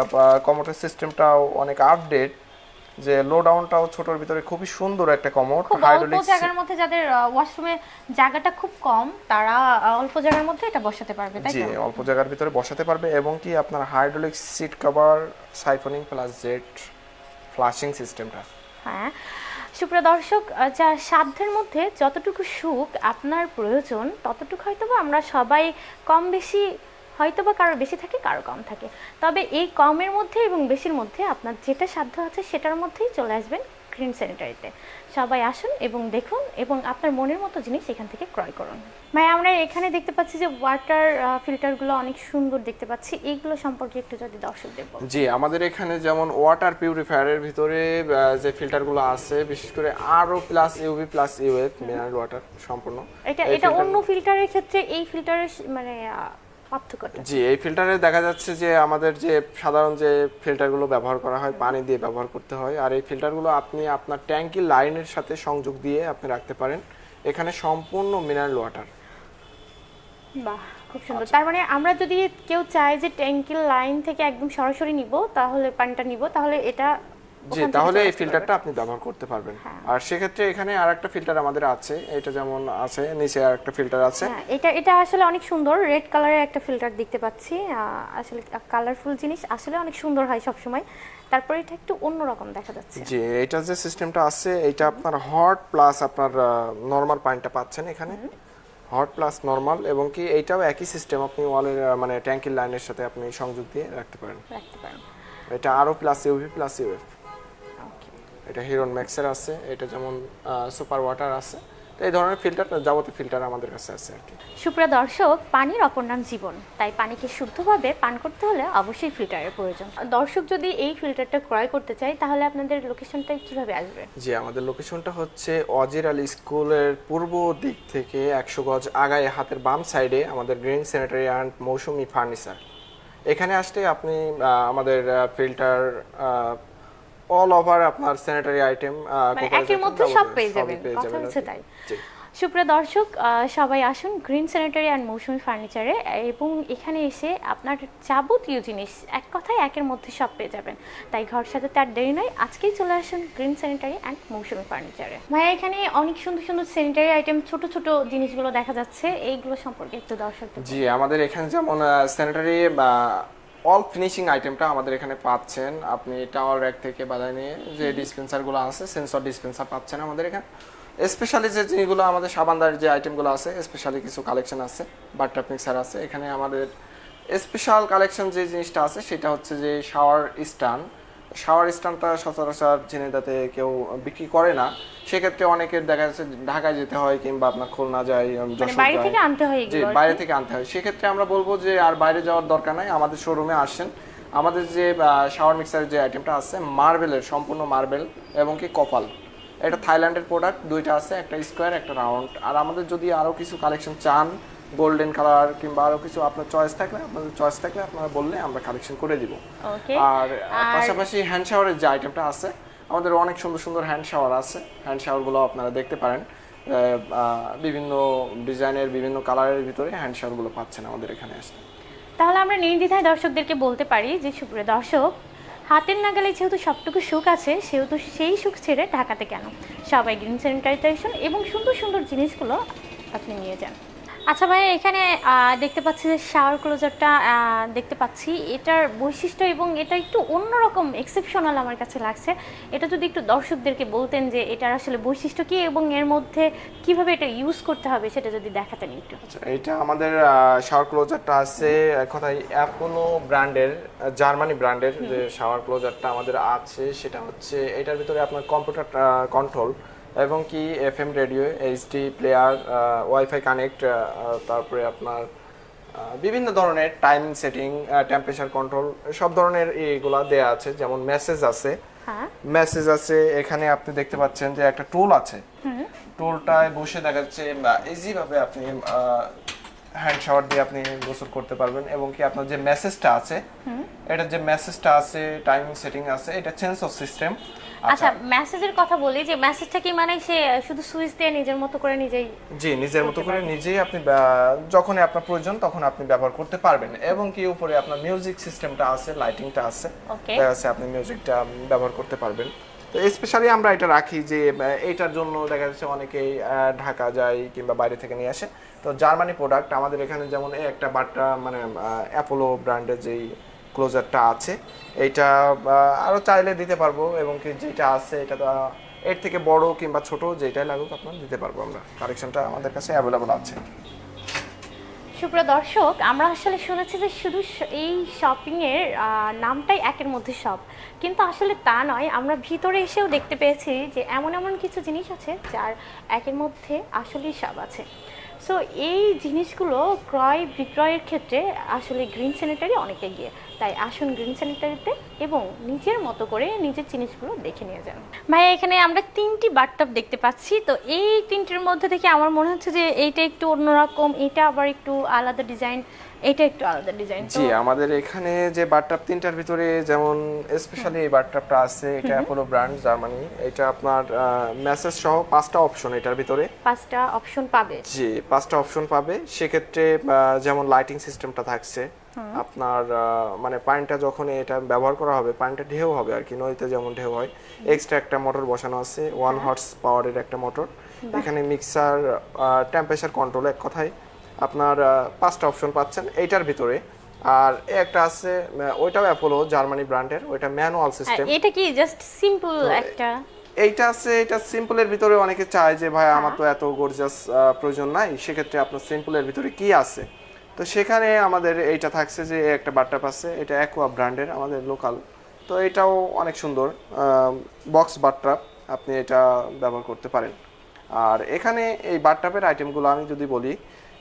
কমোডের সিস্টেমটাও অনেক আপডেট যে লো ডাউনটাও ছোটর ভিতরে খুবই সুন্দর একটা কমোড খুব অল্প জায়গার মধ্যে যাদের ওয়াশরুমে জায়গাটা খুব কম তারা অল্প জায়গার মধ্যে এটা বসাতে পারবে তাই জি তো? অল্প জায়গার ভিতরে বসাতে পারবে এবং কি আপনার hydraulic seat cover siphoning plus jet flushing সিস্টেমটা। হ্যাঁ সুপ্রিয় দর্শক যা সাধ্যের মধ্যে যতটুকু সুখ আপনার প্রয়োজন ততটুকু হয়তোবা আমরা সবাই কম বেশি হয়তোবা কারোর বেশি থাকে কারো কম থাকে তবে এই কমের মধ্যে এবং বেশির মধ্যে আপনার যেটা সাধ্য আছে সেটার মধ্যেই চলে আসবেন গ্রিন স্যানিটারিতে সবাই আসুন এবং দেখুন এবং আপনার মনের মতো জিনিস এখান থেকে ক্রয় করুন। ভাই আমরা এখানে দেখতে পাচ্ছি যে ওয়াটার ফিল্টারগুলো অনেক সুন্দর দেখতে পাচ্ছি এইগুলো সম্পর্কে একটু যদি দর্শকদের বলেন। জি আমাদের এখানে যেমন ওয়াটার পিউরিফায়ারের ভিতরে যে ফিল্টারগুলো আছে বিশেষ করে আরও plus UV plus UF mineral water সম্পূর্ণ এটা অন্য ফিল্টারের ক্ষেত্রে এই ফিল্টারের মানে পার্থক্যটা। জি এই ফিল্টারে দেখা যাচ্ছে যে আমাদের যে সাধারণ যে ফিল্টারগুলো ব্যবহার করা হয় পানি দিয়ে ব্যবহার করতে হয় আর এই ফিল্টারগুলো আপনি আপনার ট্যাঙ্কি লাইনের সাথে সংযোগ দিয়ে আপনি রাখতে পারেন এখানে সম্পূর্ণ মিনারেল ওয়াটার। বাহ খুব সুন্দর তার মানে আমরা যদি কেউ চায় যে ট্যাঙ্কির লাইন থেকে একদম সরাসরি নিব তাহলে পানিটা নিব তাহলে এটা জি তাহলে এই ফিল্টারটা আপনি ব্যবহার করতে পারবেন আর সেক্ষেত্রে এখানে আরেকটা ফিল্টার আমাদের আছে এটা যেমন আছে নিচে আরেকটা ফিল্টার আছে এটা আসলে অনেক সুন্দর রেড কালারের একটা ফিল্টার দেখতে পাচ্ছি আসলে কালারফুল জিনিস আসলে অনেক সুন্দর হয় সব সময় তারপরে এটা একটু অন্যরকম দেখা যাচ্ছে। জি এটা যে সিস্টেমটা আছে এটা আপনার হট প্লাস আপনার নরমাল পানিটা পাচ্ছেন এখানে হট প্লাস নরমাল এবং কি এইটাও একই সিস্টেম আপনি ওয়ালের মানে ট্যাঙ্কির লাইনের সাথে আপনি সংযোগ দিয়ে রাখতে পারেন। এটা আরও প্লাস ইউভি প্লাস ইউএফ। এটা হিরন ম্যাক্সের আছে, এটা যেমন সুপার ওয়াটার আছে। তো এই ধরনের ফিল্টার, যাবতীয় ফিল্টার আমাদের কাছে আছে আর কি। সুপ্রিয় দর্শক, পানির অপর নাম জীবন, তাই পানিকে শুদ্ধভাবে পান করতে হলে অবশ্যই ফিল্টারের প্রয়োজন। দর্শক যদি এই ফিল্টারটা ক্রয় করতে চায় তাহলে আপনাদের লোকেশনটা কিভাবে আসবে? জি, আমাদের লোকেশনটা হচ্ছে অজির আলী স্কুলের পূর্ব দিক থেকে 100 গজ আগায় হাতের বাম সাইডে আমাদের green sanitary and Mousumi furniture. এখানে আসলে আপনি আমাদের ফিল্টার অল ওভার আপনার স্যানিটারি আইটেম মানে একের মধ্যে সব পেয়ে যাবেন, কথা হচ্ছে তাই। সুপ্রিয় দর্শক, সবাই আসুন গ্রিন স্যানিটারি অ্যান্ড মৌসুমি ফার্নিচারে, এবং এখানে এসে আপনার যাবতীয় জিনিস এক কথায় একের মধ্যে সব পেয়ে যাবেন। তাই ঘর সাজাতে আর দেরি নয়, আজকেই চলে আসুন গ্রিন স্যানিটারি অ্যান্ড মৌসুমি ফার্নিচারে। ভাইয়া, এখানে অনেক সুন্দর সুন্দর স্যানিটারি আইটেম, ছোট ছোট জিনিসগুলো দেখা যাচ্ছে, এইগুলো সম্পর্কে একটু দর্শক। জি, আমাদের এখানে যেমন স্যানিটারি বা অল ফিনিশিং আইটেমটা আমাদের এখানে পাচ্ছেন। আপনি টাওয়াল র্যাক থেকে বাজায় নিয়ে যে ডিসপেন্সারগুলো আছে, সেন্সর ডিসপেন্সার পাচ্ছেন আমাদের এখানে। স্পেশালি যে জিনিসগুলো আমাদের সাবানদার যে আইটেমগুলো আছে, স্পেশালি কিছু কালেকশন আছে, বাটার মিক্সার আছে। এখানে আমাদের স্পেশাল কালেকশন যে জিনিসটা আছে সেটা হচ্ছে যে শাওয়ার স্ট্যান্ড। শাওয়ার স্ট্যান্ডটা সচরাচর ঝিনাইদহে কেউ বিক্রি করে না, সেক্ষেত্রে অনেকের দেখা যাচ্ছে ঢাকায় যেতে হয় কিংবা আপনার খুলনা যায়, যশোর বাইরে যায়, থেকে আনতে হয় যে এগুলো। বাইরে থেকে আনতে হয়। সেক্ষেত্রে আমরা বলবো যে আর বাইরে যাওয়ার দরকার নাই, আমাদের শোরুমে আসেন। আমাদের যে শাওয়ার মিক্সারের যে আইটেমটা আছে মার্বেলের, সম্পূর্ণ মার্বেল এবং কি কপাল, এটা থাইল্যান্ডের প্রোডাক্ট, দুইটা আছে, একটা স্কোয়ার একটা রাউন্ড। আর আমাদের যদি আরও কিছু কালেকশন চান, গোল্ডেন কালার কিংবা আরও কিছু আপনার চয়েস থাকলে, আপনাদের চয়েস থাকলে আপনারা বললে আমরা কালেকশন করে দিব। আর পাশাপাশি হ্যান্ড শাওয়ারের যে আইটেমটা আছে, আমাদের অনেক সুন্দর সুন্দর হ্যান্ড শাওয়ার আছে। হ্যান্ড শাওয়ারগুলো আপনারা দেখতে পারেন, বিভিন্ন ডিজাইনের বিভিন্ন কালারের ভিতরে হ্যান্ড শাওয়ারগুলো পাচ্ছেন আমাদের এখানে আসতে। তাহলে আমরা নির্দ্বিধায় দর্শকদেরকে বলতে পারি যে, সুপ্রিয় দর্শক, হাতের নাগালে যেহেতু সবটুকু সুখ আছে, সেহেতু সেই সুখ ছেড়ে ঢাকাতে কেন, সবাই গ্রিন স্যানিটাইজেশন এবং সুন্দর সুন্দর জিনিসগুলো আপনি নিয়ে যান। আচ্ছা ভাই, এখানে দেখতে পাচ্ছি যে শাওয়ার ক্লোজারটা দেখতে পাচ্ছি, এটার বৈশিষ্ট্য এবং এটা একটু অন্যরকম এক্সেপশনাল আমার কাছে লাগছে। এটা যদি একটু দর্শকদেরকে বলতেন যে এটার আসলে বৈশিষ্ট্য কি এবং এর মধ্যে কিভাবে এটা ইউজ করতে হবে, সেটা যদি দেখাতেন একটু। আচ্ছা, এটা আমাদের শাওয়ার ক্লোজারটা আছে এক কথায় অ্যাপোলো ব্র্যান্ডের, জার্মানি ব্র্যান্ডের যে শাওয়ার ক্লোজারটা আমাদের আছে, সেটা হচ্ছে এটার ভিতরে আপনার কম্পিউটার কন্ট্রোল এবং কি FM radio, HD player, wifi connect, তারপরে আপনার বিভিন্ন ধরনের টাইমিং সেটিং, টেম্পারেচার কন্ট্রোল, সব ধরনের এগুলা দেয়া আছে। যেমন মেসেজ আছে, মেসেজ আছে এখানে আপনি দেখতে পাচ্ছেন যে একটা টুল আছে, টুলটায় বসে দেখা যাচ্ছে ইজিভাবে আপনি হ্যান্ড শাওয়ার দিয়ে আপনি গোসল করতে পারবেন। এবং কি আপনার যে মেসেজটা আছে, এটা যে মেসেজটা আছে, টাইমিং সেটিং আছে, এটা সেন্সর সিস্টেম। আচ্ছা, মেসেজের কথা বলি, যে মেসেজটা কি মানে সে শুধু সুইচ দিয়ে নিজের মতো করে নিজেই? জি, নিজের মতো করে নিজেই আপনি যখনই আপনার প্রয়োজন তখন আপনি ব্যবহার করতে পারবেন। এবং কি উপরে আপনার মিউজিক সিস্টেমটা আছে, লাইটিংটা আছে, আছে আপনি মিউজিকটা ব্যবহার করতে পারবেন। তো স্পেশালি আমরা এটা রাখি যে এইটার জন্য দেখা যাচ্ছে অনেকেই ঢাকা যায় কিংবা বাইরে থেকে নিয়ে আসে। তো জার্মানি প্রোডাক্ট আমাদের এখানে যেমন এই একটা বাট্টা মানে অ্যাপোলো ব্র্যান্ডের যেই ক্লোজারটা আছে, এইটা আরও চাইলে দিতে পারবো। এবং কি যেটা আছে এটা তো এর থেকে বড় কিংবা ছোট যেটাই লাগুক আপনার দিতে পারবো আমরা, কালেকশনটা আমাদের কাছে অ্যাভেলেবল আছে। সুপ্রিয় দর্শক, আমরা আসলে শুনেছি যে শুধু এই শপিংয়ের নামটাই একের মধ্যে সব, কিন্তু আসলে তা নয়। আমরা ভিতরে এসেও দেখতে পেয়েছি যে এমন এমন কিছু জিনিস আছে যার একের মধ্যে আসলেই সব আছে। সো এই জিনিসগুলো ক্রয় বিক্রয়ের ক্ষেত্রে আসলে গ্রিন স্যানিটারি অনেক এগিয়ে। তাই আসুন গ্রিন স্যানিটারিতে এবং নিজের মতো করে নিজের জিনিসগুলো দেখে নিয়ে যান। ভাইয়া, এখানে আমরা 3টি বাথটাব দেখতে পাচ্ছি। তো এই 3টির মধ্যে থেকে আমার মনে হচ্ছে যে এইটা একটু অন্যরকম, এটা আবার একটু আলাদা ডিজাইন, এটা একটু আলাদা ডিজাইন। জি, আমাদের এখানে যে বাথটাব 3টার ভিতরে যেমন স্পেশালি এই বাথটাবটা আছে, এটা অ্যাপোলো ব্র্যান্ড, জার্মানি। এটা আপনার মেসেজ সহ 5টা অপশন এটার ভিতরে, 5টা অপশন পাবে। জি, 5টা অপশন পাবে। সেক্ষেত্রে যেমন লাইটিং সিস্টেমটা থাকছে আপনার, মানে পানিটা যখন এটা ব্যবহার করা হবে পানিটা ঢেউ হবে আর কি, নদীতে যেমন ঢেউ হয়। এক্সট্রা একটা মোটর বসানো আছে, 1 হর্স পাওয়ারের একটা মোটর। এখানে মিক্সার, টেম্পারেচার কন্ট্রোল, এক কথায় আপনার 5টা অপশন পাচ্ছেন এইটার ভিতরে। আর একটা আছে, ওইটাও অ্যাপোলো জার্মানি ব্র্যান্ডের, ওইটা ম্যানুয়াল সিস্টেম। এটা কি জাস্ট সিম্পল একটা? এইটা আছে, এটা সিম্পলের ভিতরে অনেকে চায় যে ভাই আমার তো এত গর্জিয়াস প্রয়োজন নাই, সেক্ষেত্রে আপনার সিম্পলের ভিতরে কি আছে। তো সেখানে আমাদের এইটা থাকছে যে একটা বাথটাব আছে, এটা অ্যাকোয়া ব্র্যান্ডের, আমাদের লোকাল তো এটাও অনেক সুন্দর বক্স বাথটাব, আপনি এটা ব্যবহার করতে পারেন। আর এখানে এই বাথটাবের আইটেমগুলো আমি যদি বলি,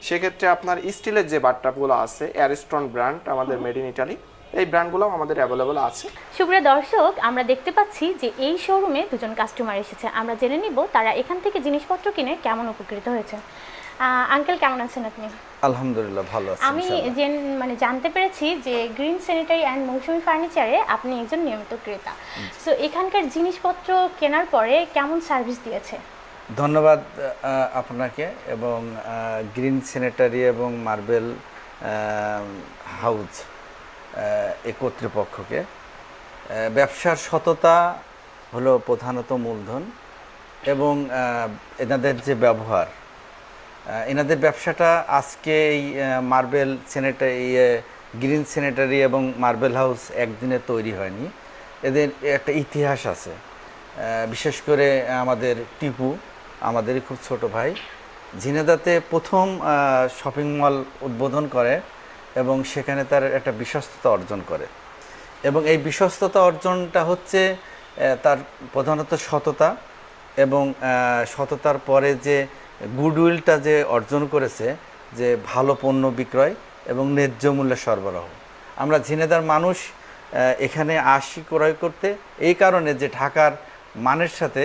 সেক্ষেত্রে আপনার স্টিলের যে বাথটাবগুলো আছে অ্যারিস্টন ব্র্যান্ড, আমাদের মেড ইন ইটালি, এই ব্র্যান্ডগুলো আমাদের অ্যাভেলেবল আছে। সুপ্রিয় দর্শক, আমরা দেখতে পাচ্ছি যে এই শোরুমে দুজন কাস্টমার এসেছে। আমরা জেনে নিব তারা এখান থেকে জিনিসপত্র কিনে কেমন উপকৃত হয়েছে। আঙ্কেল, কেমন আছেন আপনি? আলহামদুলিল্লাহ ভালো আছি আমি ইনশাআল্লাহ। জানতে পেরেছি যে গ্রিন স্যানিটারি অ্যান্ড মৌসুমি ফার্নিচারে আপনি একজন নিয়মিত ক্রেতা। সো এখানকার জিনিসপত্র কেনার পরে কেমন সার্ভিস দিয়েছে? ধন্যবাদ আপনাকে এবং গ্রিন স্যানিটারি এবং মার্বেল হাউস এই কর্তৃপক্ষকে। ব্যবসার সততা হলো প্রধানত মূলধন এবং এনাদের যে ব্যবহার, এনাদের ব্যবসাটা আজকে এই মার্বেল স্যানিটারি, গ্রিন স্যানিটারি এবং মার্বেল হাউস একদিনে তৈরি হয়নি। এদের একটা ইতিহাস আছে। বিশেষ করে আমাদের টিপু, আমাদেরই খুব ছোট ভাই, ঝিনেদাতে প্রথম শপিং মল উদ্বোধন করে এবং সেখানে তার একটা বিশ্বস্ততা অর্জন করে। এবং এই বিশ্বস্ততা অর্জনটা হচ্ছে তার প্রধানত সততা এবং সততার পরে যে গুডউইলটা যে অর্জন করেছে, যে ভালো পণ্য বিক্রয় এবং ন্যায্য মূল্যে সরবরাহ। আমরা ঝিনেদার মানুষ এখানে আসি ক্রয় করতে এই কারণে যে ঢাকার মানের সাথে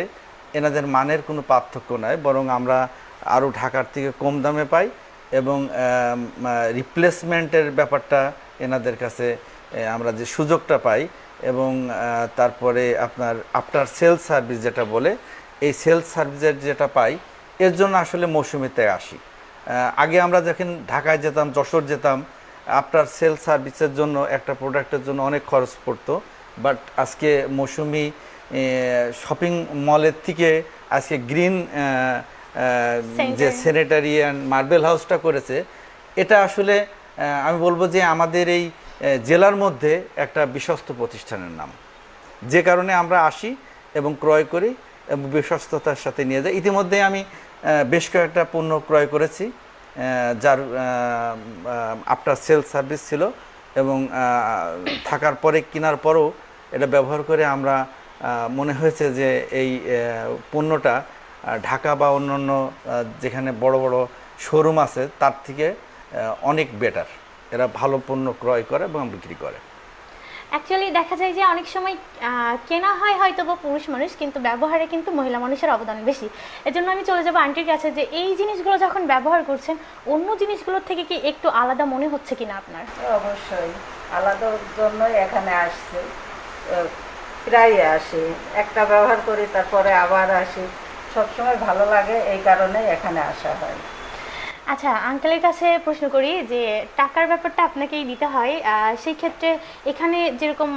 এনাদের মানের কোনো পার্থক্য নয়, বরং আমরা আরও ঢাকার থেকে কম দামে পাই এবং রিপ্লেসমেন্টের ব্যাপারটা এনাদের কাছে আমরা যে সুযোগটা পাই এবং তারপরে আপনার আফটার সেলস সার্ভিস যেটা বলে, এই সেলস সার্ভিসের যেটা পাই, এর জন্য আসলে মৌসুমিতে আসি। আগে আমরা যখন ঢাকায় যেতাম, যশোর যেতাম, আফটার সেল সার্ভিসের জন্য একটা প্রোডাক্টের জন্য অনেক খরচ পড়তো। বাট আজকে মৌসুমি শপিং মলের থেকে আজকে গ্রিন যে স্যানিটারি অ্যান্ড মার্বেল হাউসটা করেছে, এটা আসলে আমি বলবো যে আমাদের এই জেলার মধ্যে একটা বিশ্বস্ত প্রতিষ্ঠানের নাম, যে কারণে আমরা আসি এবং ক্রয় করি এবং বিশ্বস্ততার সাথে নিয়ে যাই। ইতিমধ্যে আমি বেশ কয়েকটা পণ্য ক্রয় করেছি যার আফটার সেল সার্ভিস ছিল এবং থাকার পরে কেনার পরেও এটা ব্যবহার করে আমরা মনে হয়েছে যে এই পণ্যটা ঢাকা বা অন্যান্য যেখানে বড় বড় শোরুম আছে তার থেকে অনেক বেটার। এরা ভালো পণ্য ক্রয় করে এবং বিক্রি করে। অ্যাকচুয়ালি দেখা যায় যে অনেক সময় কেনা হয় হয়তো বা পুরুষ মানুষ, কিন্তু ব্যবহারে কিন্তু মহিলা মানুষের অবদান বেশি। এজন্য আমি চলে যাবো আন্টির কাছে যে এই জিনিসগুলো যখন ব্যবহার করছেন, অন্য জিনিসগুলোর থেকে কি একটু আলাদা মনে হচ্ছে কিনা আপনার? অবশ্যই আলাদার জন্যই এখানে আসছে, প্রায় আসি, একটা ব্যবহার করি তারপরে আবার আসি, সবসময় ভালো লাগে, এই কারণেই এখানে আসা হয়। আচ্ছা, আঙ্কেলের কাছে প্রশ্ন করি যে টাকার ব্যাপারটা আপনাকেই দিতে হয়, সেই ক্ষেত্রে এখানে যেরকম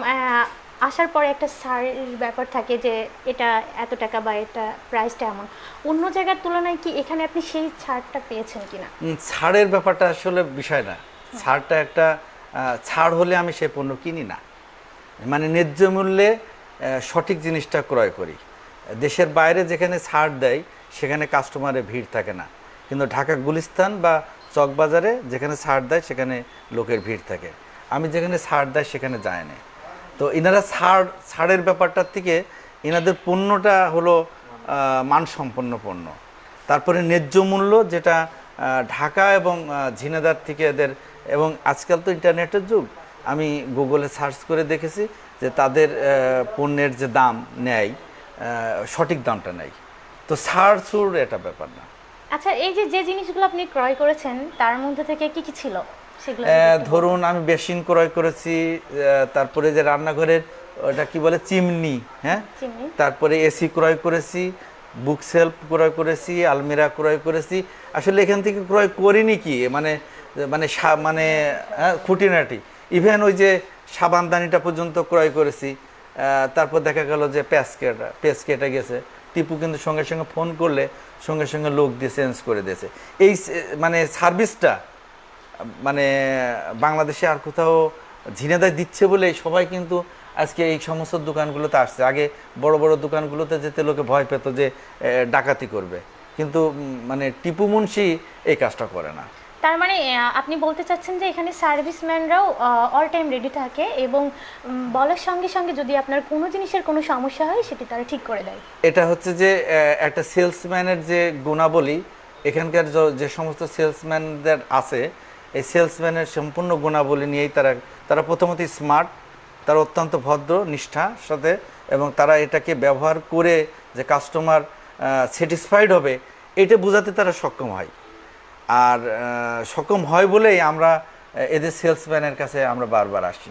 আসার পরে একটা ছাড়ের ব্যাপার থাকে যে এটা এত টাকা বা এটা প্রাইসটা এমন, অন্য জায়গার তুলনায় কি এখানে আপনি সেই ছাড়টা পেয়েছেন কিনা? ছাড়ের ব্যাপারটা আসলে বিষয় না। ছাড়টা একটা ছাড় হলে আমি সেই পণ্য কিনি না, মানে ন্যায্য মূল্যে সঠিক জিনিসটা ক্রয় করি। দেশের বাইরে যেখানে ছাড় দেয় সেখানে কাস্টমারের ভিড় থাকে না, কিন্তু ঢাকা গুলিস্তান বা চকবাজারে যেখানে ছাড় দেয় সেখানে লোকের ভিড় থাকে। আমি যেখানে ছাড় দেয় সেখানে যায় না। তো এনারা ছাড়ের ব্যাপারটার থেকে এনাদের পণ্যটা হলো মানসম্পন্ন পণ্য, তারপরে ন্যায্য মূল্য যেটা ঢাকা এবং ঝিনাইদহ থেকে এদের, এবং আজকাল তো ইন্টারনেটের যুগ, আমি গুগলে সার্চ করে দেখেছি যে তাদের পণ্যের যে দাম নেয় সঠিক দামটা নেয়। তো ছাড় ছুড় এটা ব্যাপার না। আচ্ছা, এই যে যে জিনিসগুলো আপনি ক্রয় করেছেন তার মধ্যে থেকে কি কি ছিল সেগুলো? ধরুন আমি বেসিন ক্রয় করেছি, তারপরে যে রান্নাঘরের ওটা কি বলে চিমনি, হ্যাঁ, তারপরে এসি ক্রয় করেছি, বুক সেলফ ক্রয় করেছি, আলমিরা ক্রয় করেছি। আসলে এখান থেকে ক্রয় করিনি কি মানে মানে মানে খুঁটিনাটি, ইভেন ওই যে সাবানদানিটা পর্যন্ত ক্রয় করেছি। তারপর দেখা গেল যে পেঁচ কেটে গেছে, টিপু কিন্তু সঙ্গে সঙ্গে ফোন করলে সঙ্গে সঙ্গে লোক দিয়ে চেঞ্জ করে দিয়েছে। এই মানে সার্ভিসটা মানে বাংলাদেশে আর কোথাও ঝিনাইদহ দিচ্ছে বলে সবাই কিন্তু আজকে এই সমস্ত দোকানগুলোতে আসছে। আগে বড় বড় দোকানগুলোতে যেতে লোকে ভয় পেত যে ডাকাতি করবে, কিন্তু মানে টিপু মুন্সি এই কাজটা করে না। তার মানে আপনি বলতে চাচ্ছেন যে এখানে সার্ভিসম্যানরাও অল টাইম রেডি থাকে এবং বলার সঙ্গে সঙ্গে যদি আপনার কোনো জিনিসের কোনো সমস্যা হয় সেটি তারা ঠিক করে দেয়। এটা হচ্ছে যে একটা সেলসম্যানের যে গুণাবলী, এখানকার যে সমস্ত সেলসম্যানদের আছে, এই সেলসম্যানের সম্পূর্ণ গুণাবলী নিয়েই তারা প্রথমত স্মার্ট, তারা অত্যন্ত ভদ্র নিষ্ঠার সাথে, এবং তারা এটাকে ব্যবহার করে যে কাস্টমার স্যাটিসফাইড হবে এটা বোঝাতে তারা সক্ষম হয়। আর সক্ষম হয় বলেই আমরা এদের সেলসম্যানের কাছে আমরা বারবার আসি।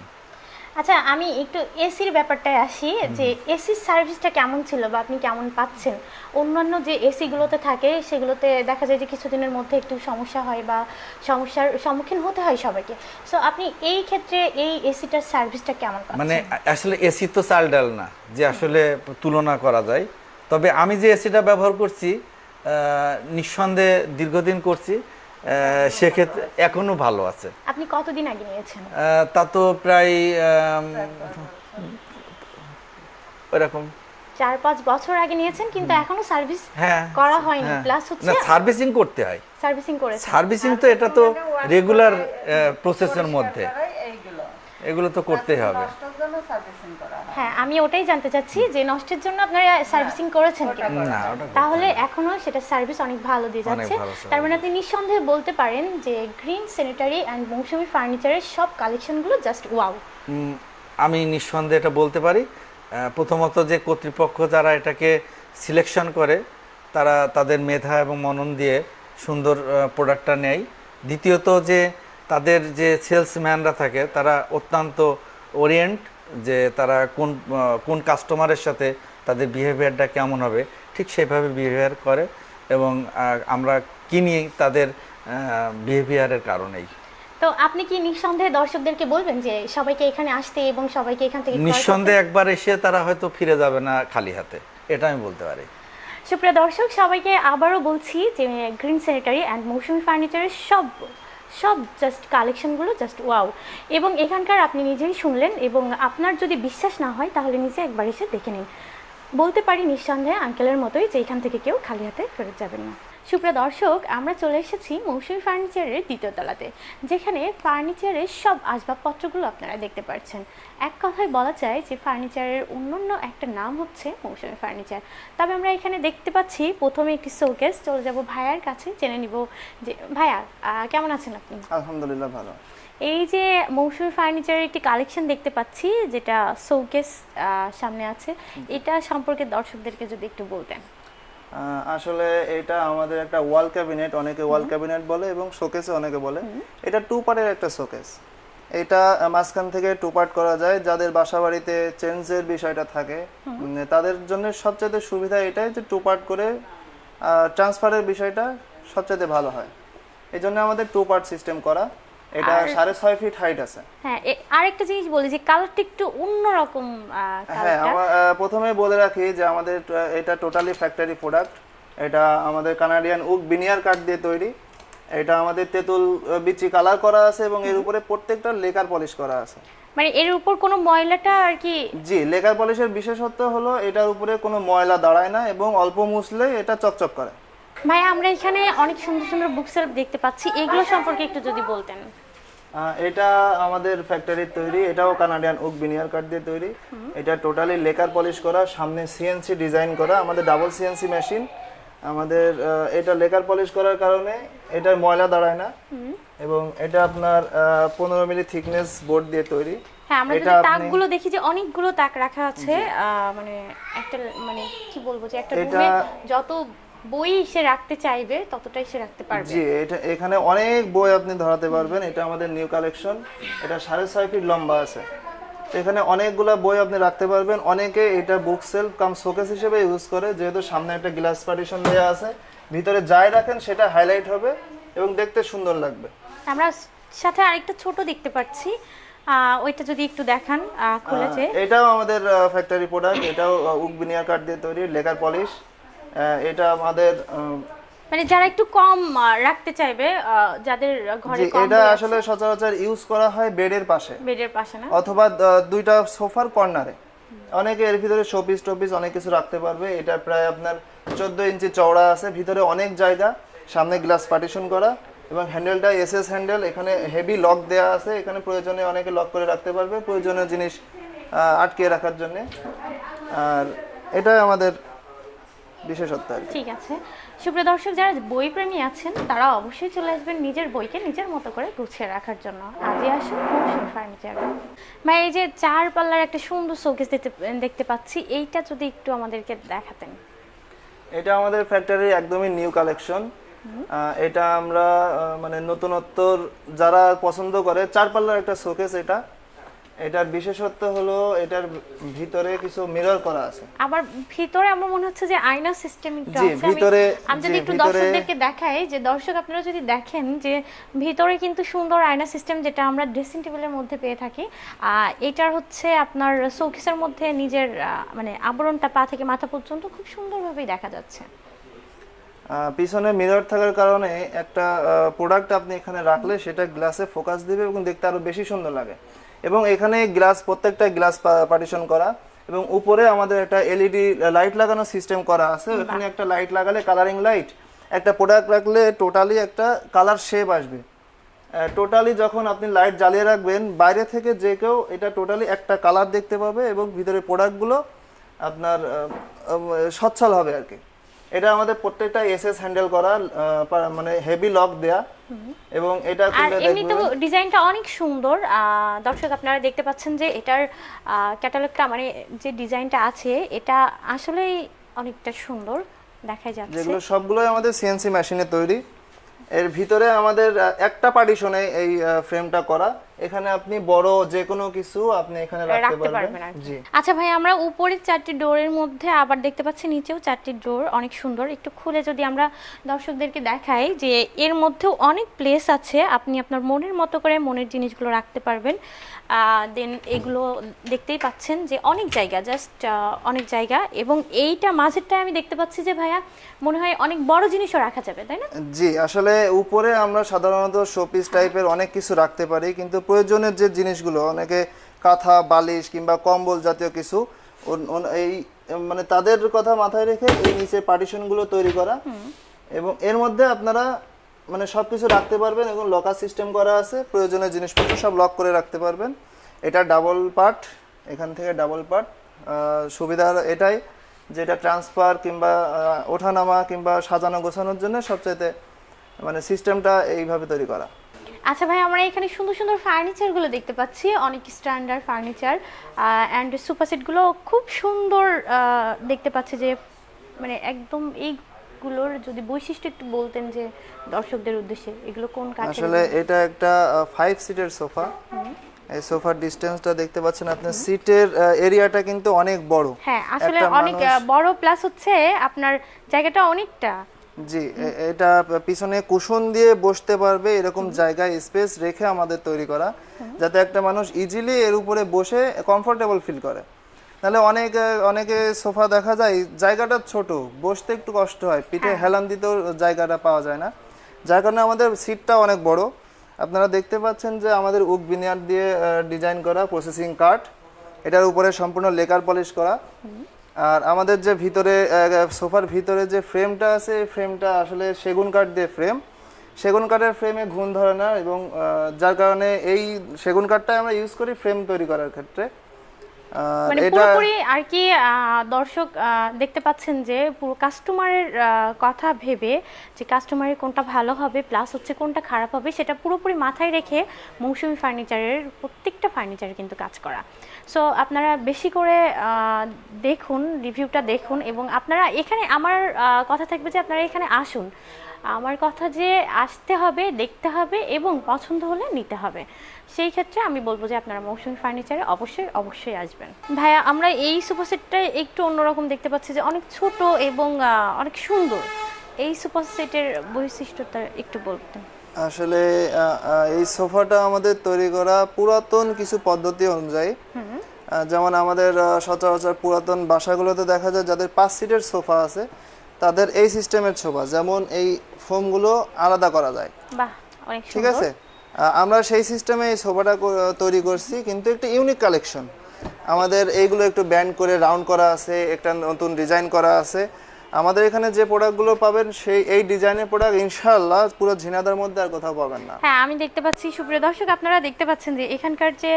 আচ্ছা, আমি একটু এসির ব্যাপারটায় আসি, যে এসির সার্ভিসটা কেমন ছিল বা আপনি কেমন পাচ্ছেন? অন্যান্য যে এসিগুলোতে থাকে সেগুলোতে দেখা যায় যে কিছুদিনের মধ্যে একটু সমস্যা হয় বা সমস্যার সম্মুখীন হতে হয় সবাইকে। সো আপনি এই ক্ষেত্রে এই এসিটার সার্ভিসটা কেমন পাচ্ছেন? মানে আসলে এসি তো চাল ডাল না যে আসলে তুলনা করা যায়। তবে আমি যে এসিটা ব্যবহার করছি নিঃসন্দেহে দীর্ঘদিন করছি, সেক্ষেত্রে এখনো ভালো আছে। আপনি কতদিন আগে নিয়েছেন? তা তো প্রায় ওরকম 4-5 বছর আগে নিয়েছেন, কিন্তু এখনো সার্ভিস হ্যাঁ করা হয়নি। হ্যাঁ। প্লাস হচ্ছে না, সার্ভিসিং করতে হয়। সার্ভিসিং করেছেন। সার্ভিসিং তো এটা তো রেগুলার প্রসেসের মধ্যে, এইগুলো এগুলো তো করতেই হবে। নষ্টের জন্য সার্ভিসিং করা হয়। হ্যাঁ, আমি ওটাই জানতে চাচ্ছি যে নষ্টের জন্য আপনারা সার্ভিসিং করেছেন কিনা। না, ওটা তাহলে এখনো সেটা সার্ভিস অনেক ভালো দিয়ে যাচ্ছে। ভালো service। তার মানে আপনি নিঃসন্দেহে বলতে পারেন যে গ্রিন স্যানিটারি অ্যান্ড মৌসুমী ফার্নিচারের সব কালেকশনগুলো জাস্ট ওয়াও। আমি নিঃসন্দেহে এটা বলতে পারি। প্রথমত যে কর্তৃপক্ষ যারা এটাকে সিলেকশন করে তারা তাদের মেধা এবং মনন দিয়ে সুন্দর প্রোডাক্টটা নেয়। দ্বিতীয়ত যে তাদের যে সেলসম্যানরা থাকে তারা অত্যন্ত ওরিয়েন্ট, যে তারা কোন কাস্টমারের সাথে তাদের বিহেভিয়ারটা কেমন হবে ঠিক সেইভাবে বিহেভিয়ার করে, এবং আমরা কিনি তাদের বিহেভিয়ারের কারণেই। তো আপনি কি নিঃসন্দেহে দর্শকদেরকে বলবেন যে সবাইকে এখানে আসতে এবং সবাইকে এখান থেকে ক্রয় করতে? নিঃসন্দেহে একবার এসে তারা হয়তো ফিরে যাবে না খালি হাতে, এটা আমি বলতে পারি। সুপ্রিয় দর্শক, সবাইকে আবারও বলছি যে গ্রিন স্যানিটারি অ্যান্ড মৌসুমী ফার্নিচারের সব জাস্ট কালেকশনগুলো জাস্ট ওয়াও। এবং এখানকার আপনি নিজেই শুনলেন, এবং আপনার যদি বিশ্বাস না হয় তাহলে নিজে একবার এসে দেখে নিন। বলতে পারি নিঃসন্দেহে আঙ্কেলের মতোই যে এখান থেকে কেউ খালি হাতে ফেরত যাবেন না। সুপ্রিয় দর্শক, আমরা চলে এসেছি মৌসুমী ফার্নিচারের দ্বিতীয় তলাতে, যেখানে ফার্নিচারের সব আসবাবপত্রগুলো আপনারা দেখতে পাচ্ছেন। এক কথায় বলা যায় যে ফার্নিচারের অন্যান্য একটা নাম হচ্ছে মৌসুমী ফার্নিচার। তবে আমরা এখানে দেখতে পাচ্ছি প্রথমে একটি শোকেস। চলে যাব ভাইয়ার কাছে, জেনে নিব যে ভাইয়া কেমন আছেন আপনি? আলহামদুলিল্লাহ ভালো। এই যে মৌসুমী ফার্নিচারের একটি কালেকশন দেখতে পাচ্ছি যেটা শোকেস সামনে আছে, এটা সম্পর্কে দর্শকদেরকে যদি একটু বলতেন। আসলে এটা আমাদের একটা ওয়াল ক্যাবিনেট, অনেকে ওয়াল ক্যাবিনেট বলে এবং শোকেসে অনেকে বলে। এটা 2 পার্টের একটা শোকেস। এটা মাঝখান থেকে 2 পার্ট করা যায়। যাদের বাসাবাড়িতে চেঞ্জের বিষয়টা থাকে তাদের জন্য সবচেয়ে সুবিধা এটাই যে 2 পার্ট করে ট্রান্সফারের বিষয়টা সবচেয়ে ভালো হয়। এই জন্য আমাদের 2 পার্ট সিস্টেম করা। এটা 6.5 ফিট হাইট আছে। হ্যাঁ, আরেকটা জিনিস বলি যে কালারটা একটু অন্যরকম হ্যাঁ, প্রথমে বলে রাখি যে আমাদের এটা টোটালি ফ্যাক্টরি প্রোডাক্ট। এটা আমাদের কানাডিয়ান উক বিনিয়ার কাঠ দিয়ে তৈরি। এটা আমাদের তেঁতুল বিচি কালার করা আছে এবং এর উপরে প্রত্যেকটা লেকার পলিশ করা আছে। মানে এর উপর কোনো ময়লাটা আর কি? জি, লেকার পলিশের বিশেষত্ব হলো এটার উপরে কোনো ময়লা দাঁড়ায় না এবং অল্প মুছলে এটা চকচক করে। ভাই, আমরা এখানে অনেক সুন্দর সুন্দর বুক সেলফ দেখতে পাচ্ছি, এগুলো সম্পর্কে একটু যদি বলতেন। এটা আমাদের ফ্যাক্টরির তৈরি। এটাও কানাডিয়ান ওক বিনিয়ার কাঠ দিয়ে তৈরি। এটা টোটালি লেকার পলিশ করা, সামনে সিএনসি ডিজাইন করা, আমাদের ডাবল সিএনসি মেশিন। আমাদের এটা লেকার পলিশ করার কারণে এটার ময়লা দাঁড়ায় না এবং এটা আপনার 15 মিলি থিকনেস বোর্ড দিয়ে তৈরি। হ্যাঁ, আমরা যদি তাকগুলো দেখি যে অনেকগুলো তাক রাখা আছে, মানে একটা মানে কি বলবো যে একটা রুমে যত বই সে রাখতে চাইবে ততটাই সে রাখতে পারবে। জি, এটা এখানে অনেক বই আপনি ধরাতে পারবেন। এটা আমাদের নিউ কালেকশন। এটা 6.5 ফিট লম্বা আছে। এখানে অনেকগুলো বই আপনি রাখতে পারবেন। অনেকে এটা বুক সেলফ কাম শোকেস হিসেবে ইউজ করে, যেহেতু সামনে একটা গ্লাস পার্টিশন দেওয়া আছে, ভিতরে যাই রাখেন সেটা হাইলাইট হবে এবং দেখতে সুন্দর লাগবে। আমরা সাথে আরেকটা ছোট দেখতে পাচ্ছি, ওইটা যদি একটু দেখান খুলেছে। এটাও আমাদের ফ্যাক্টরি প্রোডাক্ট। এটাও উক বিনিয়ার কাঠ দিয়ে তৈরি, লেকার পলিশ। এটা আমাদের মানে যারা একটু কম রাখতে চাইবে, যাদের ঘরে কম এটা আসলে সচরাচর ইউজ করা হয় বেডের পাশে, বেডের পাশে না, অথবা দুইটা সোফার কর্নারে। অনেকে এর ভিতরে শোপিস টোপিস অনেক কিছু রাখতে পারবে। এটা প্রায় আপনার 14 ইঞ্চি চওড়া আছে, ভিতরে অনেক জায়গা, সামনে গ্লাস পার্টিশন করা এবং হ্যান্ডেলটা এসএস হ্যান্ডেল, এখানে হেভি লক দেওয়া আছে, এখানে প্রয়োজনে অনেকে লক করে রাখতে পারবে প্রয়োজনীয় জিনিস আটকে রাখার জন্য। আর এটাই আমাদের বিশেষত্ব আর কি। ঠিক আছে, সুপ্রিয় দর্শক, যারা বই প্রেমী আছেন তারা অবশ্যই চলে আসবেন নিজের বইকে নিজের মতো করে গুছিয়ে রাখার জন্য। আজই আসুন মৌসুমী ফার্নিচার। ভাই, এই যে 4 পাল্লার একটা সুন্দর শোকেস দেখতে পাচ্ছি, এইটা যদি একটু আমাদেরকে দেখাতেন। এটা আমাদের ফ্যাক্টরির একদমই নিউ কালেকশন। এটা আমরা মানে নতুনত্বর যারা পছন্দ করে 4 পাল্লার একটা শোকেস। এটার বিশেষত্ব হলো এটার ভিতরে কিছু মিরর করা আছে। আবার ভিতরে আমার মনে হচ্ছে যে আয়না সিস্টেম একটু জি, আছে। আমি যদি একটু ভিতরে দর্শকদেরকে দেখাই, যে দর্শক আপনারা যদি দেখেন যে ভিতরে কিন্তু সুন্দর আয়না সিস্টেম, যেটা আমরা ড্রেসিং টেবিলের মধ্যে পেয়ে থাকি। এটার হচ্ছে আপনার শোকেসের মধ্যে নিজের মানে আবরণটা পা থেকে মাথা পর্যন্ত খুব সুন্দরভাবেই দেখা যাচ্ছে। পিছনে মিরর থাকার কারণে একটা প্রোডাক্ট আপনি এখানে রাখলে সেটা গ্লাসে ফোকাস দিবে এবং দেখতে আরো বেশি সুন্দর লাগে। এবং এখানে গ্লাস, প্রত্যেকটা গ্লাস পার্টিশন করা, এবং উপরে আমাদের একটা এলইডি লাইট লাগানো সিস্টেম করা আছে। ওখানে একটা লাইট লাগালে কালারিং লাইট, একটা প্রোডাক্ট রাখলে টোটালি একটা কালার শেপ আসবে। টোটালি যখন আপনি লাইট জ্বালিয়ে রাখবেন, বাইরে থেকে যে কেউ এটা টোটালি একটা কালার দেখতে পাবে এবং ভিতরে প্রোডাক্টগুলো আপনার সচ্ছল হবে আর কি। এটা আমাদের প্রত্যেকটা এসএস হ্যান্ডেল করা, মানে হেভি লক দেয়া, এবং এটা আর খুলে এমনিতে দেখবেন ডিজাইনটা অনেক সুন্দর। দর্শক আপনারা দেখতে পাচ্ছেন যে এটার ক্যাটালগটা, মানে যে ডিজাইনটা আছে এটা আসলেই অনেকটা সুন্দর দেখা যাচ্ছে। যেগুলো সবগুলোই আমাদের সিএনসি মেশিনে তৈরি। এর ভিতরে আমাদের একটা পার্টিশনে এই ফ্রেমটা করা। এখানে আপনি বড় যে কোনো কিছু আপনি এখানে রাখতে পারবেন। আর কি। জি। আচ্ছা ভাই, আমরা উপরে 4টি ডোরের মধ্যে আবার দেখতে পাচ্ছি নিচেও 4টি ডোর অনেক সুন্দর। একটু খুলে যদি আমরা দর্শকদেরকে দেখাই যে এর মধ্যেও অনেক প্লেস আছে, আপনি আপনার মনের মতো করে মনের জিনিসগুলো রাখতে পারবেন। দেন এগুলো দেখতেই পাচ্ছেন যে অনেক জায়গা, জাস্ট অনেক জায়গা। এবং এইটা মাঝেরটায় আমি দেখতে পাচ্ছি যে ভাইয়া মনে হয় অনেক বড় জিনিসও রাখা যাবে, তাই না? জি, আসলে উপরে আমরা সাধারণত শোপিস টাইপের অনেক কিছু রাখতে পারি, কিন্তু প্রয়োজনের যে জিনিসগুলো, অনেকে কাঁথা, বালিশ কিংবা কম্বল জাতীয় কিছু, এই মানে তাদের কথা মাথায় রেখে এই নিচে পার্টিশনগুলো তৈরি করা। এবং এর মধ্যে আপনারা মানে সবকিছু রাখতে পারবেন এবং লকার সিস্টেম করা আছে, প্রয়োজনীয় জিনিসপত্র সব লক করে রাখতে পারবেন। এটা ডাবল পার্ট, এখান থেকে ডাবল পার্ট। সুবিধা এটাই যেটা ট্রান্সফার কিংবা ওঠানামা কিংবা সাজানো গোছানোর জন্য সবচাইতে মানে সিস্টেমটা এইভাবে তৈরি করা। আচ্ছা ভাই, আমরা এখানে সুন্দর সুন্দর ফার্নিচারগুলো দেখতে পাচ্ছি, অনেক স্ট্যান্ডার্ড ফার্নিচার অ্যান্ড সোফা সেটগুলো খুব সুন্দর দেখতে পাচ্ছি। যে মানে একদম এইগুলোর যদি বৈশিষ্ট্য একটু বলতেন যে দর্শকদের উদ্দেশ্যে, এগুলো কোন কাঠের? আসলে এটা একটা 5 সিটের সোফা। এই সোফার ডিসটেন্সটা দেখতে পাচ্ছেন আপনি, সিটের এরিয়াটা কিন্তু অনেক বড়। হ্যাঁ, আসলে অনেক বড়, প্লাস হচ্ছে আপনার জায়গাটা অনেকটা। জি, এটা পিছনে কুশন দিয়ে বসতে পারবে এরকম জায়গায় স্পেস রেখে আমাদের তৈরি করা, যাতে একটা মানুষ ইজিলি এর উপরে বসে কমফোর্টেবল ফিল করে। নাহলে অনেকে সোফা দেখা যায় জায়গাটা ছোট, বসতে একটু কষ্ট হয়, পিঠে হেলান দিতেও জায়গাটা পাওয়া যায় না, যার কারণে আমাদের সিটটা অনেক বড়। আপনারা দেখতে পাচ্ছেন যে আমাদের উক বিনিয়ার দিয়ে ডিজাইন করা প্রসেসিং কাঠ, এটার উপরে সম্পূর্ণ লেকার পলিশ করা। আর আমাদের যে ভিতরে সোফার ভিতরে যে ফ্রেমটা আছে, ফ্রেমটা আসলে সেগুন কাঠ দিয়ে ফ্রেম। সেগুন কাঠের ফ্রেমে ঘুণ ধরে না, এবং যার কারণে এই সেগুন কাঠটাই আমরা ইউজ করি ফ্রেম তৈরি করার ক্ষেত্রে। মানে পুরোপুরি আর কি দর্শক দেখতে পাচ্ছেন যে পুরো কাস্টমারের কথা ভেবে, যে কাস্টমারের কোনটা ভালো হবে প্লাস হচ্ছে কোনটা খারাপ হবে, সেটা পুরোপুরি মাথায় রেখে মৌসুমী ফার্নিচারের প্রত্যেকটা ফার্নিচারে কিন্তু কাজ করা। সো আপনারা বেশি করে দেখুন, রিভিউটা দেখুন, এবং আপনারা এখানে, আমার কথা থাকবে যে আপনারা এখানে আসুন। আমার কথা যে আসতে হবে, দেখতে হবে এবং পছন্দ হলে নিতে হবে। সেই ক্ষেত্রে আমি বলবো যে আপনারা মৌসুমী ফার্নিচারে অবশ্যই আসবেন। ভাইয়া, আমরা এই সোফা সেটটা একটু অন্যরকম দেখতে পাচ্ছি, যে অনেক ছোট এবং অনেক সুন্দর। এই সোফা সেটের বৈশিষ্ট্যটা একটু বলতেন। আসলে এই সোফাটা আমাদের তৈরি করা পুরাতন কিছু পদ্ধতি অনুযায়ী। যেমন আমাদের সচরাচর পুরাতন বাসাগুলোতে দেখা যায় যাদের 5 সিটের সোফা আছে, তাদের এই সিস্টেমের সোফা, যেমন এই ফোমগুলো আলাদা করা যায়। বাহ, অনেক সুন্দর। ঠিক আছে, আমরা সেই সিস্টেমে এই সোফাটা তৈরি করছি, কিন্তু একটা ইউনিক কালেকশন। আমাদের এইগুলো একটু ব্যান্ড করে রাউন্ড করা আছে, একটা নতুন ডিজাইন করা আছে। আমাদের এখানে যে প্রোডাক্টগুলো পাবেন সেই এই ডিজাইনের প্রোডাক্ট ইনশাআল্লাহ পুরো ঝিনাইদহের মধ্যে আর কোথাও পাবেন না। হ্যাঁ, আমি দেখতে পাচ্ছি, সুপ্রিয় দর্শক আপনারা দেখতে পাচ্ছেন যে এখানকার যে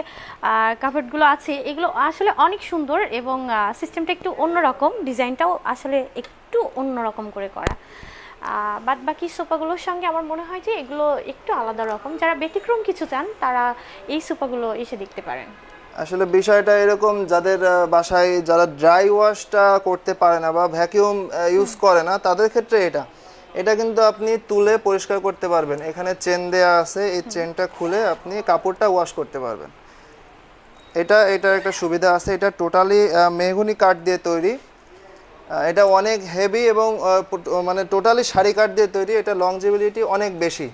কাভার্ডগুলো আছে এগুলো আসলে অনেক সুন্দর এবং সিস্টেমটা একটু অন্যরকম, ডিজাইনটাও আসলে একটু অন্যরকম করে করা। বাদ বাকি সোফাগুলোর সঙ্গে আমার মনে হয় যে এগুলো একটু আলাদা রকম। যারা ব্যতিক্রম কিছু চান তারা এই সোফাগুলো এসে দেখতে পারেন। আসলে বিষয়টা এরকম, যাদের বাসায় যারা ড্রাই ওয়াশটা করতে পারে না বা ভ্যাকিউম ইউজ করে না তাদের ক্ষেত্রে এটা কিন্তু আপনি তুলে পরিষ্কার করতে পারবেন। এখানে চেন দেয়া আছে, এই চেনটা খুলে আপনি কাপড়টা ওয়াশ করতে পারবেন। এটার একটা সুবিধা আছে, এটা টোটালি মেহগনি কাঠ দিয়ে তৈরি। এটা অনেক হেভি এবং মানে টোটালি শাড়ি কাঠ দিয়ে তৈরি। এটা লংজিবিলিটি অনেক বেশি।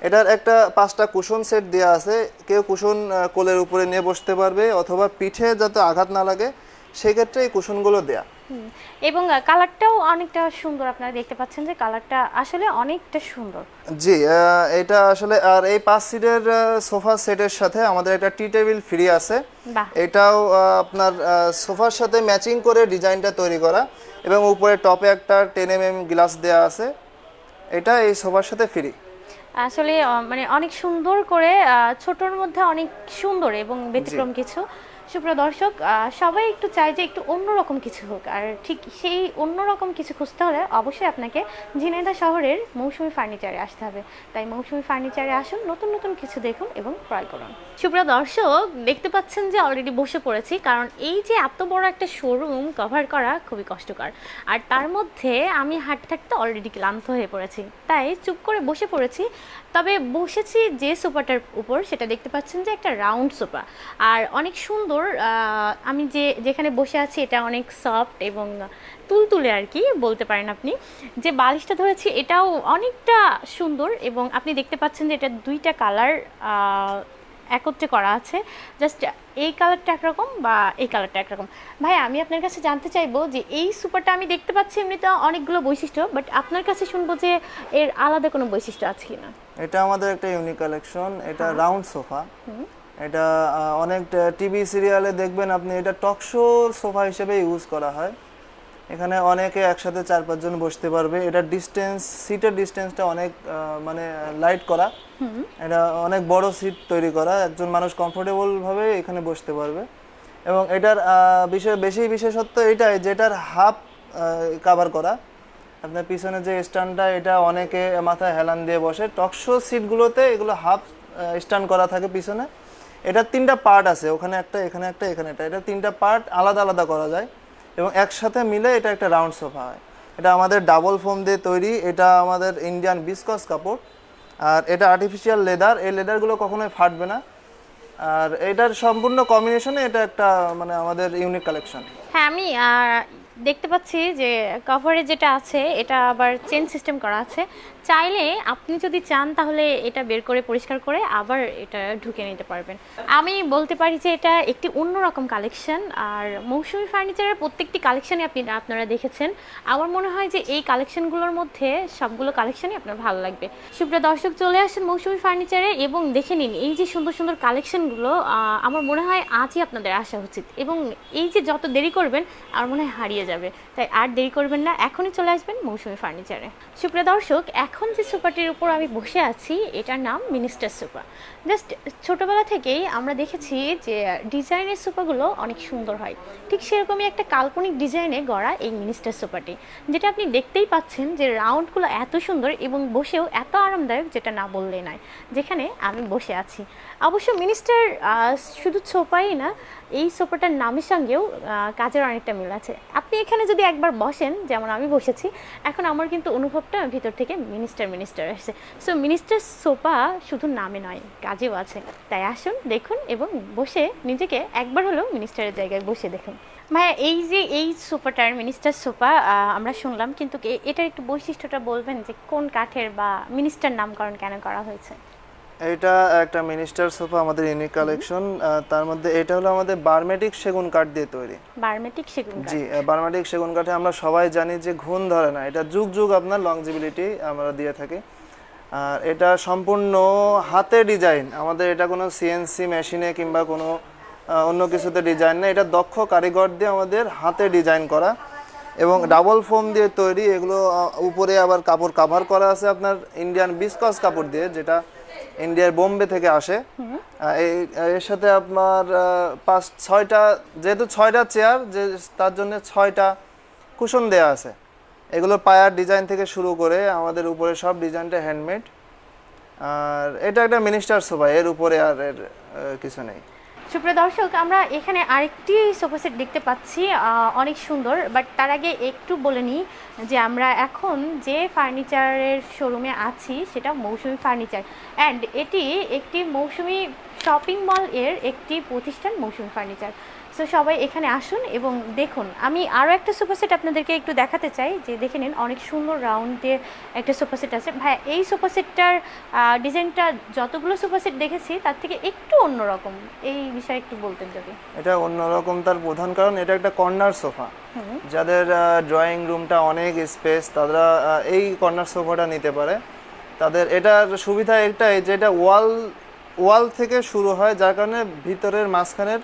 এটার একটা 5টা কুশন সেট দেওয়া আছে, কেউ কুশন কোলের উপরে নিয়ে বসতে পারবে অথবা পিঠে যাতে আঘাত না লাগে সেক্ষেত্রে এই কুশনগুলো দেয়া। এবং কালারটাও অনেকটা সুন্দর, আপনারা দেখতে পাচ্ছেন যে কালারটা আসলে অনেকটা সুন্দর। জি, এটা আসলে আর এই 5 সিটের সোফা সেটের সাথে আমাদের একটা টি টেবিল ফ্রি আছে। বাহ, এটাও আপনার সোফার সাথে ম্যাচিং করে ডিজাইনটা তৈরি করা এবং উপরে টপে একটা 10 mm গ্লাস দেয়া আছে। এটা এই সোফার সাথে ফ্রি। আসলে মানে অনেক সুন্দর করে, ছোটর মধ্যে অনেক সুন্দর এবং ব্যতিক্রম কিছু। সুপ্রিয় দর্শক, সবাই একটু চায় যে একটু অন্যরকম কিছু হোক, আর ঠিক সেই অন্যরকম কিছু খুঁজতে হলে অবশ্যই আপনাকে ঝিনাইদহ শহরের মৌসুমী ফার্নিচারে আসতে হবে। তাই মৌসুমী ফার্নিচারে আসুন, নতুন নতুন কিছু দেখুন এবং ক্রয় করুন। সুপ্রিয় দর্শক, দেখতে পাচ্ছেন যে অলরেডি বসে পড়েছি, কারণ এই যে এত বড় একটা শোরুম কভার করা খুবই কষ্টকর, আর তার মধ্যে আমি হাঁটতে হাঁটতে অলরেডি ক্লান্ত হয়ে পড়েছি, তাই চুপ করে বসে পড়েছি। তবে বসেছি যে সোফাটার উপর, সেটা দেখতে পাচ্ছেন যে একটা রাউন্ড সোফা, আর অনেক সুন্দর। আমি যেখানে বসে আছি এটা অনেক সফট এবং তুলতুলে আর কি বলতে পারেন আপনি। যে বালিশটা ধরেছি এটাও অনেকটা সুন্দর এবং আপনি দেখতে পাচ্ছেন যে এটা 2টা কালার একত্রে করা আছে। জাস্ট এই কালারটা একরকম বা এই কালারটা একরকম। ভাই, আমি আপনার কাছে জানতে চাইবো যে এই সোফাটা আমি দেখতে পাচ্ছি এমনিতে অনেকগুলো বৈশিষ্ট্য, বাট আপনার কাছে শুনবো যে এর আলাদা কোনো বৈশিষ্ট্য আছে কিনা। এটা আমাদের একটা ইউনিক কালেকশন। এটা রাউন্ড সোফা। এটা অনেক টিভি সিরিয়ালে দেখবেন আপনি, এটা টক শো সোফা হিসেবে ইউজ করা হয়। এখানে অনেকে একসাথে 4-5 জন বসতে পারবে। এটা সিটের ডিস্টেন্সটা অনেক মানে লাইট করা। এটা অনেক বড় সিট তৈরি করা, একজন মানুষ কমফোর্টেবল ভাবে এখানে বসতে পারবে। এবং এটার বেশি বিশেষত্ব এটাই যেটার হাফ কভার করা। আপনার পিছনে যে স্ট্যান্ডটা, এটা অনেকে মাথায় হেলান দিয়ে বসে। টকশো সিটগুলোতে এগুলো হাফ স্ট্যান্ড করা থাকে পিছনে। এটা 3টা পার্ট আছে, ওখানে একটা, এখানে একটা, এখানে একটা। এটা 3টা পার্ট আলাদা আলাদা করা যায় এবং একসাথে মিলে এটা একটা রাউন্ড সোফা হয়। এটা আমাদের ডাবল ফোম দিয়ে তৈরি। এটা আমাদের ইন্ডিয়ান বিসকস কাপড়, আর এটা আর্টিফিশিয়াল লেদার। এই লেদারগুলো কখনোই ফাটবে না। আর এটার সম্পূর্ণ কম্বিনেশনে এটা একটা মানে আমাদের ইউনিক কালেকশন। হ্যাঁ, আমি দেখতে পাচ্ছি যে কভারে যেটা আছে এটা আবার চেন সিস্টেম করা আছে। চাইলে আপনি যদি চান তাহলে এটা বের করে পরিষ্কার করে আবার এটা ঢুকে নিতে পারবেন। আমি বলতে পারি যে এটা একটি অন্যরকম কালেকশন, আর মৌসুমী ফার্নিচারের প্রত্যেকটি কালেকশনই আপনারা দেখেছেন। আমার মনে হয় যে এই কালেকশনগুলোর মধ্যে সবগুলো কালেকশনই আপনার ভালো লাগবে। সুপ্রিয় দর্শক, চলে আসেন মৌসুমী ফার্নিচারে এবং দেখে নিন এই যে সুন্দর সুন্দর কালেকশনগুলো। আমার মনে হয় আজই আপনাদের আসা উচিত, এবং এই যে যত দেরি করবেন আমার মনে হয় হারিয়ে যাবে। তাই আর দেরি করবেন না, এখনই চলে আসবেন মৌসুমী ফার্নিচারে। সুপ্রিয় দর্শক, এখন যে সোফাটির উপর আমি বসে আছি এটার নাম মিনিস্টার সোফা। জাস্ট ছোটোবেলা থেকেই আমরা দেখেছি যে ডিজাইনের সোফাগুলো অনেক সুন্দর হয়, ঠিক সেরকমই একটা কাল্পনিক ডিজাইনে গড়া এই মিনিস্টার সোফাটি, যেটা আপনি দেখতেই পাচ্ছেন যে রাউন্ডগুলো এত সুন্দর এবং বসেও এত আরামদায়ক যেটা না বললেই নয়, যেখানে আমি বসে আছি। অবশ্য মিনিস্টার শুধু সোফাই না, এই সোফাটার নামের সঙ্গেও কাজের অনেকটা মিল আছে। আপনি এখানে যদি একবার বসেন, যেমন আমি বসেছি, এখন আমার কিন্তু অনুভবটা ভিতর থেকে মিনিস্টার আসছে। সো মিনিস্টার সোফা শুধু নামে নয়, কাজেও আছে। তাই আসুন, দেখুন এবং বসে নিজেকে একবার হলেও মিনিস্টারের জায়গায় বসে দেখুন। ভাইয়া, এই যে এই সোফাটার মিনিস্টার সোফা আমরা শুনলাম, কিন্তু এটার একটু বৈশিষ্ট্যটা বলবেন যে কোন কাঠের বা মিনিস্টার নামকরণ কেন করা হয়েছে? এটা একটা মিনিস্টার সোফা, আমাদের ইউনিক কালেকশন। তার মধ্যে এটা হলো আমাদের বার্মেটিক সেগুন কাঠ দিয়ে তৈরি। বার্মেটিক সেগুন কাঠ? জি, বার্মেটিক সেগুন কাঠে আমরা সবাই জানি যে ঘুণ ধরে না। এটা যুগ যুগ আপনার লংজিবিলিটি আমরা দিয়ে থাকি। আর এটা সম্পূর্ণ হাতে ডিজাইন। আমাদের এটা কোনো সিএনসি মেশিনে কিংবা কোনো অন্য কিছুতে ডিজাইন না, এটা দক্ষ কারিগর দিয়ে আমাদের হাতে ডিজাইন করা। এবং ডাবল ফোম দিয়ে তৈরি। এগুলো উপরে আবার কাপড় কাভার করা আছে আপনার ইন্ডিয়ান বিসকস কাপড় দিয়ে, যেটা ইন্ডিয়ার বোম্বে থেকে আসে। এর সাথে আপনার 5-6টা, যেহেতু 6টা চেয়ার, যে তার জন্য 6টা কুশন দেয়া আছে। এগুলো পায়ার ডিজাইন থেকে শুরু করে আমাদের উপরে সব ডিজাইনটা হ্যান্ডমেড। আর এটা একটা মিনিস্টার সোফা, এর উপরে আর এর কিছু নেই। সুপ্রিয় দর্শক, আমরা এখানে আরেকটি সোফা সেট দেখতে পাচ্ছি, অনেক সুন্দর। বাট তার আগে একটু বলে নিই যে আমরা এখন যে ফার্নিচারের শোরুমে আছি সেটা মৌসুমী ফার্নিচার, অ্যান্ড এটি একটি মৌসুমী শপিং মল এর একটি প্রতিষ্ঠান, মৌসুমী ফার্নিচার। সো সবাই এখানে আসুন এবং দেখুন। আমি আরও একটা সোফা সেট আপনাদেরকে একটু দেখাতে চাই, যে দেখে নিন অনেক সুন্দর রাউন্ডের একটা সোফা সেট আছে। ভাই, এই সোফা সেটটার ডিজাইনটা যতগুলো সোফা সেট দেখেছি তার থেকে একটু অন্যরকম, এই বিষয়ে একটু বলতেন যদি। এটা অন্যরকম তার প্রধান কারণ এটা একটা কর্নার সোফা। যাদের ড্রয়িং রুমটা অনেক স্পেস, তারা এই কর্নার সোফাটা নিতে পারে। তাদের এটার সুবিধা একটাই যে এটা ওয়াল থেকে শুরু হয়, যার কারণে ভিতরের মাঝখানের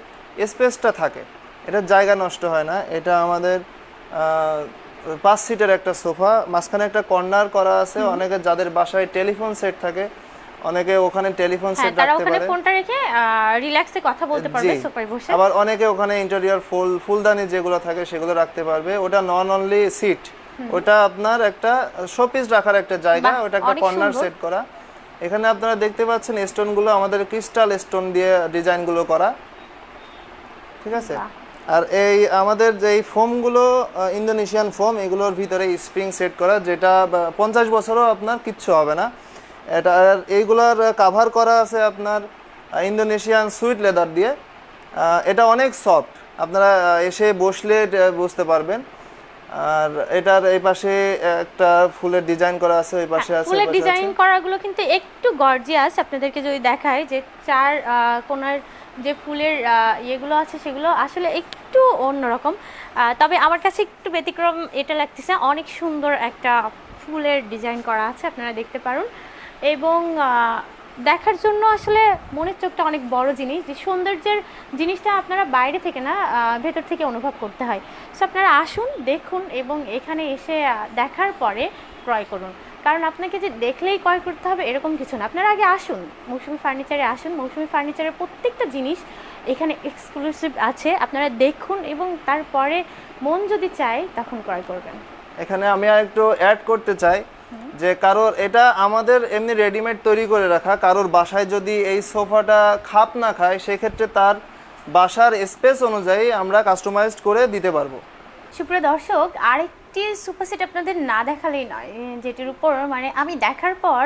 স্পেসটা থাকে, এটা জায়গা নষ্ট হয় না। এটা আমাদের 5 সিটের একটা সোফা, মাঝখানে একটা কর্নার করা আছে। অনেকে যাদের বাসায় টেলিফোন সেট থাকে, অনেকে ওখানে টেলিফোন সেট তারা রাখতে ওখানে পারে, ফোনটা রেখে রিল্যাক্সে কথা বলতে পারবে সোফায় বসে। আবার অনেকে ওখানে ইন্টেরিয়র ফুলদানি যেগুলো থাকে সেগুলো রাখতে পারবে। ওটা নন অনলি সিট, ওটা আপনার একটা শোপিস রাখার একটা জায়গা, ওটা একটা কর্নার সেট করা। এখানে আপনারা দেখতে পাচ্ছেন স্টোনগুলো আমাদের ক্রিস্টাল স্টোন দিয়ে ডিজাইনগুলো করা, ঠিক আছে। আর এই আমাদের যে ফোমগুলো ইন্দোনেশিয়ান ফোম, এগুলোর ভিতরে স্প্রিং সেট করা, যেটা 50 বছরও আপনার কিচ্ছু হবে না। এটা এইগুলার কাভার করা আছে আপনার ইন্দোনেশিয়ান সুইট লেদার দিয়ে। এটা অনেক সফট, আপনারা এসে বসলে বুঝতে পারবেন। আর এটার এই পাশে একটা ফুলের ডিজাইন করা আছে, ওই পাশে আছে, ফুলের ডিজাইন করাগুলো কিন্তু একটু গর্জিয়াস। আপনাদেরকে যদি দেখায় যে 4 কোণার যে ফুলের ইয়েগুলো আছে সেগুলো আসলে একটু অন্যরকম। তবে আমার কাছে একটু ব্যতিক্রম এটা লাগতেছে, অনেক সুন্দর একটা ফুলের ডিজাইন করা আছে, আপনারা দেখতে পারুন। এবং দেখার জন্য আসলে মনের চোখটা অনেক বড় জিনিস, যে সৌন্দর্যের জিনিসটা আপনারা বাইরে থেকে না ভেতর থেকে অনুভব করতে হয়। সো আপনারা আসুন, দেখুন এবং এখানে এসে দেখার পরে ক্রয় করুন। কারণ আপনাকে যে দেখলেই ক্রয় করতে হবে এরকম কিছু না, আপনারা আগে আসুন, মৌসুমী ফার্নিচারে আসুন। মৌসুমী ফার্নিচারের প্রত্যেকটা জিনিস এখানে এক্সক্লুসিভ আছে, আপনারা দেখুন এবং তারপরে মন যদি চায় তখন ক্রয় করবেন। এখানে আমি আর একটু অ্যাড করতে চাই যে কারোর এটা আমাদের এমনি রেডিমেড তৈরি করে রাখা, কারোর বাসায় যদি এই সোফাটা খাপ না খায় সেক্ষেত্রে তার বাসার স্পেস অনুযায়ী আমরা কাস্টমাইজড করে দিতে পারবো। সুপ্রিয় দর্শক, আরেকটি সোফা সেট আপনাদের না দেখালেই নয়, যেটির উপর মানে আমি দেখার পর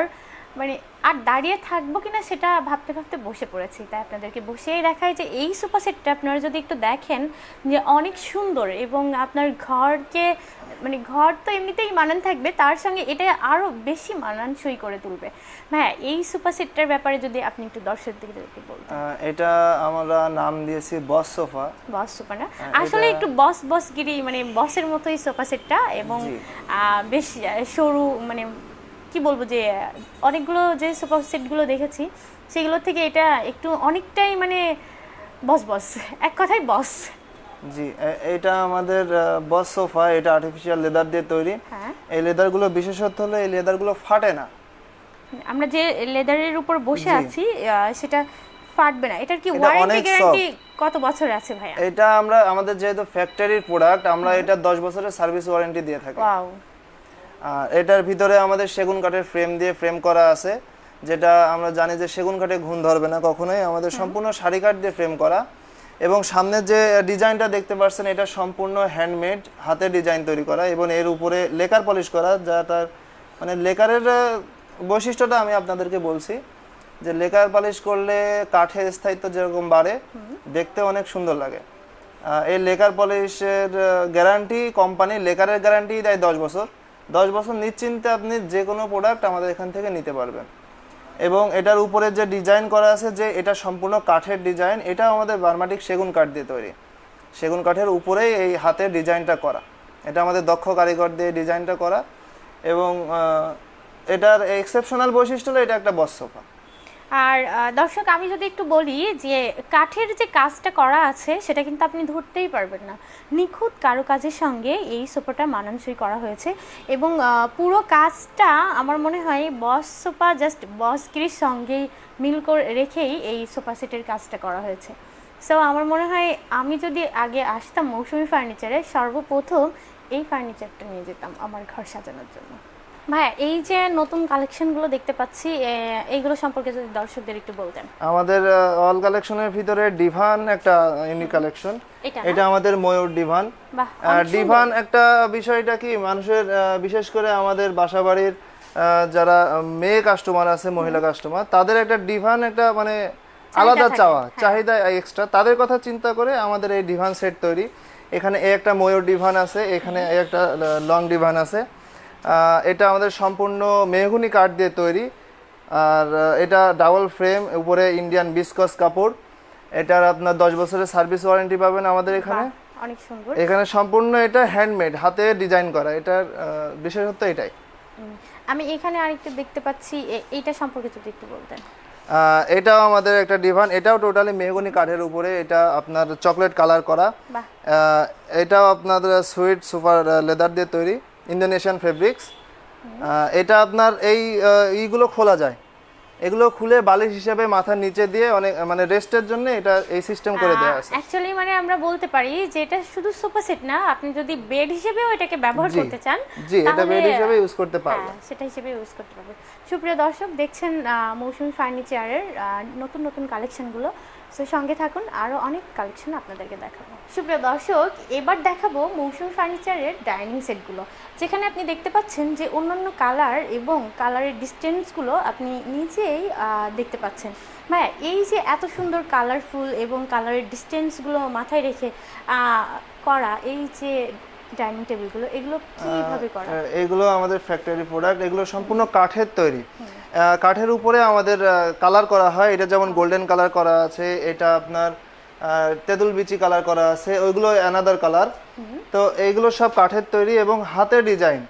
মানে আর দাঁড়িয়ে থাকবো কিনা সেটা ভাবতে ভাবতে বসে পড়েছি। তাই আপনাদেরকে বসেই দেখাই যে এই সোফা সেটটা আপনারা যদি একটু দেখেন যে অনেক সুন্দর, এবং আপনার ঘরকে মানে ঘর তো এমনিতেই মানান থাকবে, তার সঙ্গে এটা আরও বেশি মানানসই করে তুলবে। হ্যাঁ, এই সোফা সেটটার ব্যাপারে যদি আপনি একটু দর্শকদেরকে বলতেন। এটা আমরা নাম দিয়েছি বস সোফা। বস সোফা না, আসলে একটু বসগিরি মানে বসের মতোই সোফা সেটটা, এবং বেশ সরু, মানে কি বলবো যে অনেকগুলো যে সোফা সেটগুলো দেখেছি সেগুলো থেকে এটা একটু অনেকটাই মানে বস এক কথায় বস। জি, এটা আমাদের বস সোফা, এটা আর্টিফিশিয়াল লেদার দিয়ে তৈরি। হ্যাঁ, এই লেদারগুলো বিশেষত্ব হলো এই লেদারগুলো ফাটে না। আমরা যে লেদারের উপর বসে আছি সেটা ফাটবে না। এটার কি এটা ওয়ারেন্টি অনেক গ্যারান্টি কত বছর আছে ভাইয়া? এটা আমরা আমাদের যেহেতু ফ্যাক্টরির প্রোডাক্ট, আমরা এটা 10 বছরের সার্ভিস ওয়ারেন্টি দিয়ে থাকি। ওয়াও। আর এটার ভিতরে আমাদের সেগুন কাঠের ফ্রেম দিয়ে ফ্রেম করা আছে, যেটা আমরা জানি যে সেগুন কাঠে ঘুণ ধরবে না কখনোই। আমাদের সম্পূর্ণ সারি কাঠ দিয়ে ফ্রেম করা, এবং সামনের যে ডিজাইনটা দেখতে পাচ্ছেন এটা সম্পূর্ণ হ্যান্ডমেড, হাতে ডিজাইন তৈরি করা, এবং এর উপরে লেকার পলিশ করা। যা তার মানে লেকারের বৈশিষ্ট্যটা আমি আপনাদেরকে বলছি যে লেকার পলিশ করলে কাঠের স্থায়িত্ব যেরকম বাড়ে, দেখতে অনেক সুন্দর লাগে। এই লেকার পলিশের গ্যারান্টি, কোম্পানি লেকারের গ্যারান্টি দেয় 10 বছর। 10 বছর নিশ্চিন্তে আপনি যে কোনো প্রোডাক্ট আমাদের এখান থেকে নিতে পারবেন। এবং এটার উপরে যে ডিজাইন করা আছে, যে এটা সম্পূর্ণ কাঠের ডিজাইন, এটা আমাদের বার্মাটিক সেগুন কাঠ দিয়ে তৈরি। সেগুন কাঠের উপরেই এই হাতের ডিজাইনটা করা, এটা আমাদের দক্ষ কারিগর দিয়ে ডিজাইনটা করা। এবং এটার এক্সেপশনাল বৈশিষ্ট্য হলো এটা একটা বস সোফা। আর দর্শক আমি যদি একটু বলি যে কাঠের যে কাজটা করা আছে সেটা কিন্তু আপনি ধরতেই পারবেন না, নিখুঁত কারুকাজের সঙ্গে এই সোফাটা মানানসই করা হয়েছে এবং পুরো কাজটা আমার মনে হয় বস সোফা জাস্ট বসগিরির সঙ্গেই মিল করে রেখেই এই সোফা সেটের কাজটা করা হয়েছে। সো আমার মনে হয় আমি যদি আগে আসতাম মৌসুমি ফার্নিচারে সর্বপ্রথম এই ফার্নিচারটা নিয়ে যেতাম আমার ঘর সাজানোর জন্য। ভাইয়া এই যে নতুন কালেকশনগুলো দেখতে পাচ্ছি এইগুলো সম্পর্কে যদি দর্শকদের একটু বলতেন। আমাদের অল কালেকশনের ভিতরে ডিভান একটা ইউনিক কালেকশন, এটা আমাদের ময়ূর ডিভান। বাহ, ডিভান একটা বিষয়টা কি মানুষের বিশেষ করে আমাদের বাসাবাড়ির যারা মেয়ে কাস্টমার আছে, মহিলা কাস্টমার, তাদের একটা ডিভান একটা মানে আলাদা চাওয়া চাহিদা এক্সট্রা, তাদের কথা চিন্তা করে আমাদের এই ডিভান সেট তৈরি। এখানে একটা ময়ূর ডিভান আছে, এখানে একটা লং ডিভান আছে। এটা আমাদের সম্পূর্ণ মেহগুনি কাঠ দিয়ে তৈরি, আর এটা ডাবল ফ্রেম, উপরে ইন্ডিয়ান বিসকস কাপড়। এটার আপনার 10 বছরের সার্ভিস ওয়ারেন্টি পাবেন আমাদের এখানে। অনেক সুন্দর। এখানে সম্পূর্ণ এটা হ্যান্ডমেড, হাতে ডিজাইন করা, এটার বিশেষত্ব এটাই। আমি এখানে আরেকটা দেখতে পাচ্ছি, এইটা সম্পর্কে যদি একটু বলতেন। এটাও আমাদের একটা ডিভান, এটাও টোটালি মেহগনি কাঠের উপরে, এটা আপনার চকলেট কালার করা। এটাও আপনার সুইট সুপার লেদার দিয়ে তৈরি, ইন্দোনেশিয়ান ফেব্রিক্স। এটা আপনার এইগুলো খোলা যায়, এগুলো খুলে বালিশ হিসেবে মাথার নিচে দিয়ে অনেক মানে রেস্টের জন্য এটা এই সিস্টেম করে দেওয়া আছে। অ্যাকচুয়ালি মানে আমরা বলতে পারি যে এটা শুধু সোফা সেট না, আপনি যদি বেড হিসেবেও এটাকে ব্যবহার করতে চান, জি এটা বেড হিসেবে ইউজ করতে পারবেন। সেটা হিসেবে ইউজ করতে পারবেন। সুপ্রিয় দর্শক, দেখছেন মৌসুমি ফার্নিচারের নতুন নতুন কালেকশনগুলো, সো সঙ্গে থাকুন, আরও অনেক কালেকশন আপনাদেরকে দেখাবো। সুপ্রিয় দর্শক, এবার দেখাবো মৌসুমি ফার্নিচারের ডাইনিং সেটগুলো, যেখানে আপনি দেখতে পাচ্ছেন যে অন্যান্য কালার এবং কালারের ডিস্টেন্সগুলো আপনি নিজেই দেখতে পাচ্ছেন। ভাইয়া এই যে এত সুন্দর কালারফুল এবং কালারের ডিস্টেন্সগুলো মাথায় রেখে করা এই যে ডাইনিং টেবিলগুলো, এগুলো কিভাবে করা? এগুলো আমাদের ফ্যাক্টরি প্রোডাক্ট, এগুলো সম্পূর্ণ কাঠের তৈরি। কাঠের উপরে আমাদের কালার করা হয়, এটা যেমন গোল্ডেন কালার করা আছে, এটা আপনার তেঁতুল বিচি কালার করা আছে, ওইগুলো অ্যানাদার কালার। তো এইগুলো সব কাঠের তৈরি এবং হাতের ডিজাইন।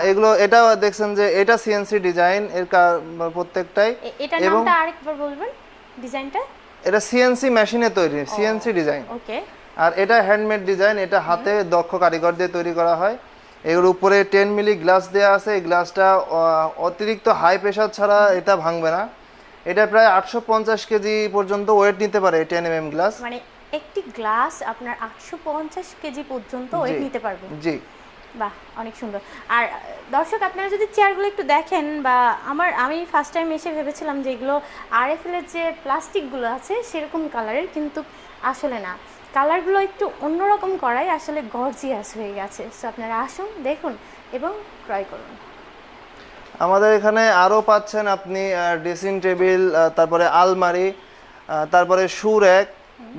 এগুলো এটা দেখছেন যে এটা সিএনসি ডিজাইন, এর প্রত্যেকটাই। এটা নামটা আরেকবার বলবেন ডিজাইনটা? এটা সিএনসি মেশিনে তৈরি, সিএনসি ডিজাইন। ওকে। আর এটা হ্যান্ডমেড ডিজাইন, এটা হাতে দক্ষ কারিগর দিয়ে তৈরি করা হয়। এর উপরে 10 মিলি গ্লাস দেওয়া আছে, এই গ্লাসটা অতিরিক্ত হাই প্রেসার ছাড়া এটা ভাঙবে না। এটা প্রায় 850 কেজি পর্যন্ত ওয়েট নিতে পারে 10 mm গ্লাস। মানে একটি গ্লাস আপনার 850 কেজি পর্যন্ত ওয়েট নিতে পারবে? জি। বাহ, অনেক সুন্দর। আর দর্শক আপনারা যদি চেয়ারগুলো একটু দেখেন, বা আমি ফার্স্ট টাইম এসে ভেবেছিলাম যে এগুলো আরএফএল এর যে প্লাস্টিকগুলো আছে সেরকম কালারের, কিন্তু আসলে না, কালারগুলো একটু অন্যরকম করাই আসলে গর্জিয়াস হয়ে গেছে। সো আপনারা আসুন, দেখুন এবং ক্রয় করুন। আমাদের এখানে আরও পাচ্ছেন আপনি ড্রেসিং টেবিল, তারপরে আলমারি, তারপরে শু র্যাক,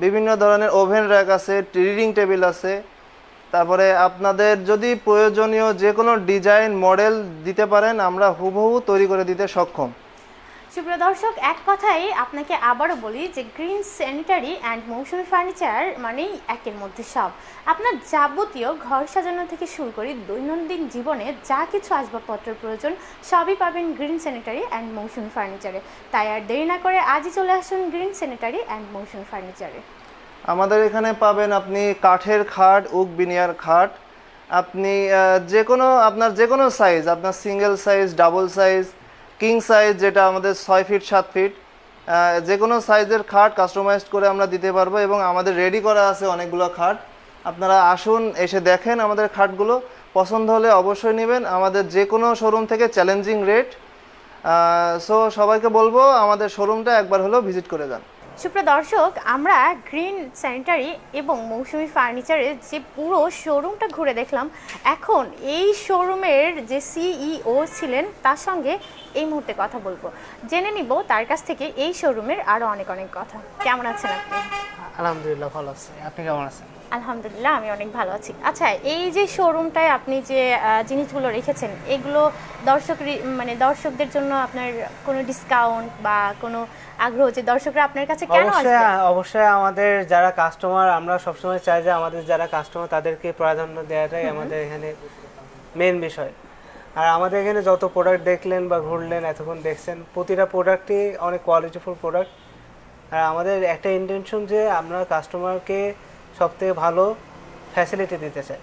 বিভিন্ন ধরনের ওভেন র্যাক আছে, রিডিং টেবিল আছে। তারপরে আপনাদের যদি প্রয়োজনীয় যে কোনো ডিজাইন মডেল দিতে পারেন, আমরা হুবহু তৈরি করে দিতে সক্ষম। সুপ্রিয় দর্শক, এক কথাই আপনাকে আবারও বলি যে green sanitary and Mousumi furniture মানেই একের মধ্যে সব। আপনার যাবতীয় ঘর সাজানো থেকে শুরু করে দৈনন্দিন জীবনে যা কিছু আসবাবপত্রের প্রয়োজন সবই পাবেন গ্রিন স্যানিটারি অ্যান্ড মৌসুমি ফার্নিচারে। তাই আর দেরি না করে আজই চলে আসুন গ্রিন স্যানিটারি অ্যান্ড মৌসুমি ফার্নিচারে। আমাদের এখানে পাবেন আপনি কাঠের খাট, উক বিনিয়ার খাট, আপনি আপনার যে কোনো সাইজ, আপনার single size, double size, king size, যেটা আমাদের 6 ফিট 7 ফিট, যে কোনো সাইজের খাট কাস্টমাইজড করে আমরা দিতে পারবো। এবং আমাদের রেডি করা আছে অনেকগুলো খাট, আপনারা আসুন, এসে দেখেন আমাদের খাটগুলো, পছন্দ হলে অবশ্যই নেবেন। আমাদের যে কোনো শোরুম থেকে চ্যালেঞ্জিং রেট। সো সবাইকে বলবো আমাদের শোরুমটা একবার হলেও ভিজিট করে যান। সুপ্রিয় দর্শক, আমরা গ্রিন স্যানিটারি এবং মৌসুমি ফার্নিচারের যে পুরো শোরুমটা ঘুরে দেখলাম। এখন এই শোরুমের যে সিইও ছিলেন তার সঙ্গে এই মুহূর্তে কথা বলবো, জেনে নিব তার কাছ থেকে এই শোরুমের আরও অনেক অনেক কথা। কেমন আছেন আপনি? আলহামদুলিল্লাহ ভালো আছি, আপনি কেমন আছেন? আলহামদুলিল্লাহ, আমি অনেক ভালো আছি। আচ্ছা, এই যে শোরুমটায় আপনি যে জিনিসগুলো রেখেছেন, এগুলো দর্শকদের জন্য আপনার কোনো ডিসকাউন্ট বা কোনো আগ্রহ, যে দর্শকরা আপনার কাছে কেন আসবে? অবশ্যই আমাদের যারা কাস্টমার, আমরা সবসময় চাই যে আমাদের যারা কাস্টমার তাদেরকে প্রাধান্য দেওয়াটাই আমাদের এখানে মেন বিষয়। আর আমাদের এখানে যত প্রোডাক্ট দেখলেন বা ঘুরলেন এতক্ষণ দেখছেন, প্রতিটা প্রোডাক্টই অনেক কোয়ালিটিফুল প্রোডাক্ট। আর আমাদের একটা ইন্টেনশন যে আমরা কাস্টমারকে সবথেকে ভালো ফ্যাসিলিটি দিতে চাই,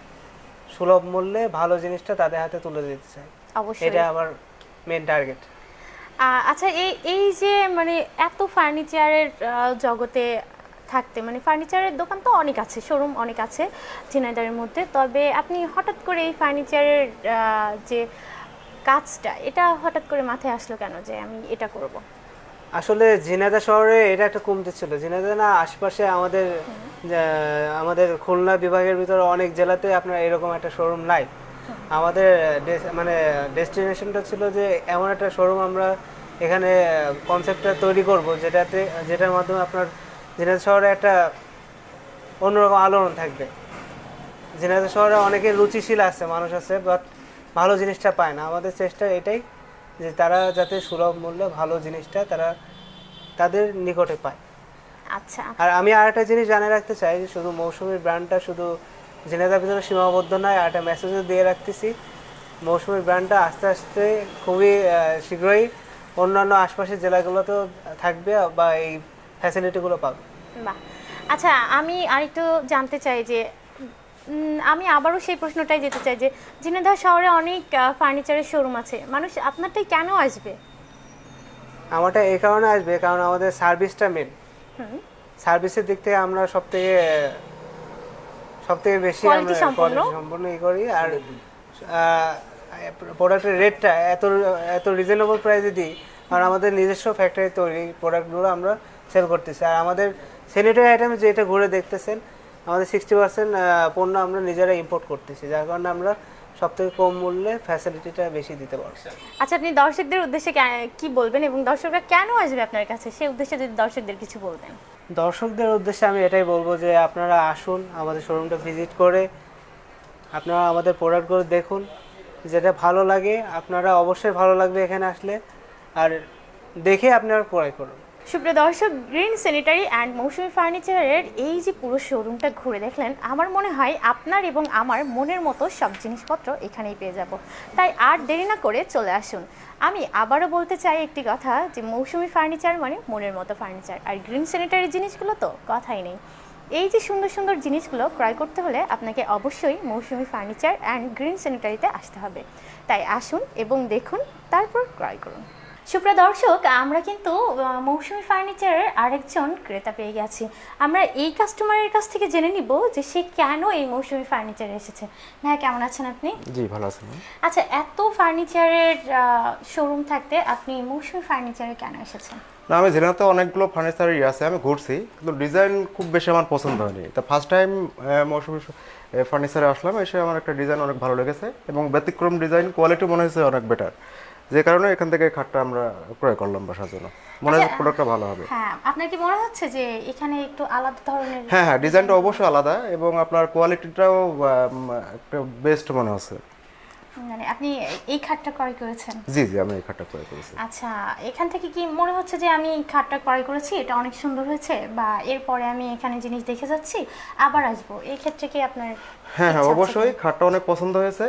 সুলভ মূল্যে ভালো জিনিসটা তাদের হাতে তুলে দিতে চাই, অবশ্যই। এটা আমার মেন টার্গেট। আচ্ছা, এই যে মানে এত ফার্নিচারের জগতে থাকতে, মানে ফার্নিচারের দোকান তো অনেক আছে, শোরুম অনেক আছে ঝিনাইদহের মধ্যে, তবে আপনি হঠাৎ করে এই ফার্নিচারের যে কাজটা, এটা হঠাৎ করে মাথায় আসলো কেন যে আমি এটা করব? আসলে ঝিনাইদহ শহরে এটা একটা কমতি ছিল। ঝিনাইদহ না, আশপাশে আমাদের খুলনা বিভাগের ভিতরে অনেক জেলাতে আপনার এরকম একটা শোরুম নাই। আমাদের মানে ডেস্টিনেশনটা ছিল যে এমন একটা শোরুম আমরা এখানে কনসেপ্টটা তৈরি করব যেটার মাধ্যমে আপনার ঝিনাইদহ শহরে একটা অন্যরকম আলোড়ন থাকবে। ঝিনাইদহ শহরে অনেকে রুচিশীল আছে, মানুষ আছে, বাট ভালো জিনিসটা পায় না। আমাদের চেষ্টা এটাই যে তারা যাতে সুলভ মূল্যে ভালো জিনিসটা তারা তাদের নিকটে পায়। আচ্ছা, আর আমি আরেকটা জিনিস জানিয়ে রাখতে চাই যে শুধু মৌসুমীর ব্র্যান্ডটা শুধু ঝিনাইদহের ভিতরে সীমাবদ্ধ নয়, আর একটা মেসেজও দিয়ে রাখতেছি, মৌসুমীর ব্র্যান্ডটা আস্তে আস্তে খুবই শীঘ্রই অন্যান্য আশপাশের জেলাগুলোতেও থাকবে বা এই ফ্যাসিলিটিগুলো পাবে। বাহ। আচ্ছা, আমি আরেকটু জানতে চাই যে আমি আবারও সেই প্রশ্নটাই যেতে চাই যে ঝিনাইদহ শহরে অনেক ফার্নিচারের শোরুম আছে, মানুষ আপনারটাই কেন আসবে? আমারটা এই কারণে আসবে কারণ আমাদের সার্ভিসটা মেন। সার্ভিসের দিক থেকে আমরা সবথেকে বেশি আমরা Quality সম্পন্ন। quality সম্পন্ন করি। আর প্রোডাক্টের রেটটা এত রিজনেবল প্রাইসে দিই, আর আমাদের নিজস্ব ফ্যাক্টরি তৈরি প্রোডাক্টগুলো আমরা সেল করতেছি। আর আমাদের স্যানিটারি আইটেম যেটা ঘুরে দেখতেছেন, আমাদের 60% পণ্য আমরা নিজেরা ইম্পোর্ট করতেছি, যার কারণে আমরা সবথেকে কম মূল্যে ফ্যাসিলিটিটা বেশি দিতে পারবো। আচ্ছা, আপনি দর্শকদের উদ্দেশ্যে কি বলবেন এবং দর্শকরা কেন আসবে আপনার কাছে, সেই উদ্দেশ্যে যদি দর্শকদের কিছু বলতেন। দর্শকদের উদ্দেশ্যে আমি এটাই বলবো যে আপনারা আসুন, আমাদের শোরুমটা ভিজিট করে আপনারা আমাদের প্রোডাক্টগুলো দেখুন, যেটা ভালো লাগে আপনারা অবশ্যই ভালো লাগবে এখানে আসলে, আর দেখে আপনারা ক্রয় করুন। সুপ্রিয় দর্শক, গ্রিন স্যানিটারি অ্যান্ড মৌসুমী ফার্নিচারের এই যে পুরো শোরুমটা ঘুরে দেখলেন, আমার মনে হয় আপনার এবং আমার মনের মতো সব জিনিসপত্র এখানেই পেয়ে যাব। তাই আর দেরি না করে চলে আসুন। আমি আবারও বলতে চাই একটি কথা যে মৌসুমী ফার্নিচার মানে মনের মতো ফার্নিচার, আর গ্রিন স্যানিটারি জিনিসগুলো তো কথাই নেই। এই যে সুন্দর সুন্দর জিনিসগুলো ক্রয় করতে হলে আপনাকে অবশ্যই মৌসুমী ফার্নিচার অ্যান্ড গ্রিন স্যানিটারিতে আসতে হবে। তাই আসুন এবং দেখুন, তারপর ক্রয় করুন। সুপ্রিয় দর্শক, আমরা কিন্তু মৌসুমী ফার্নিচারের আরেকজন ক্রেতা পেয়ে গেছি। আমরা এই কাস্টমারের কাছ থেকে জেনে নিব যে সে কেন এই মৌসুমী ফার্নিচারে এসেছে। ভাইয়া, কেমন আছেন আপনি? জি, ভালো আছেন। আচ্ছা, এত ফার্নিচারের শোরুম থাকতে আপনি মৌসুমী ফার্নিচারে কেন এসেছেন? না, আমি ঝিনাইদহতে অনেকগুলো ফার্নিচারের আছে, আমি ঘুরছি, কিন্তু ডিজাইন খুব বেশি আমার পছন্দ হয়নি। তা ফার্স্ট টাইম মৌসুমী ফার্নিচারে আসলাম, এসে আমার একটা ডিজাইন অনেক ভালো লেগেছে এবং ব্যতিক্রম ডিজাইন, কোয়ালিটি মনে হয়েছে অনেক বেটার, যে কারণে এখান থেকে খাটটা আমরা ক্রয় করলাম বাসার জন্য। মনে হয় প্রোডাক্টটা ভালো হবে। হ্যাঁ, আপনার কি মনে হচ্ছে যে এখানে একটু আলাদা ধরনের? হ্যাঁ হ্যাঁ, ডিজাইনটা অবশ্যই আলাদা এবং আপনার কোয়ালিটিটাও একটা বেস্ট মনে হচ্ছে। মানে আপনি এই খাটটা ক্রয় করেছেন? জি জি, আমি এই খাটটা ক্রয় করেছি। আচ্ছা, এখান থেকে কি মনে হচ্ছে যে আমি খাটটা ক্রয় করেছি, এটা অনেক সুন্দর হয়েছে, বা এরপরে আমি এখানে জিনিস দেখে যাচ্ছি আবার আসবো, এই ক্ষেত্রে কি আপনার? হ্যাঁ হ্যাঁ, ইচ্ছা আছে অবশ্যই কি? খাটটা অনেক পছন্দ হয়েছে।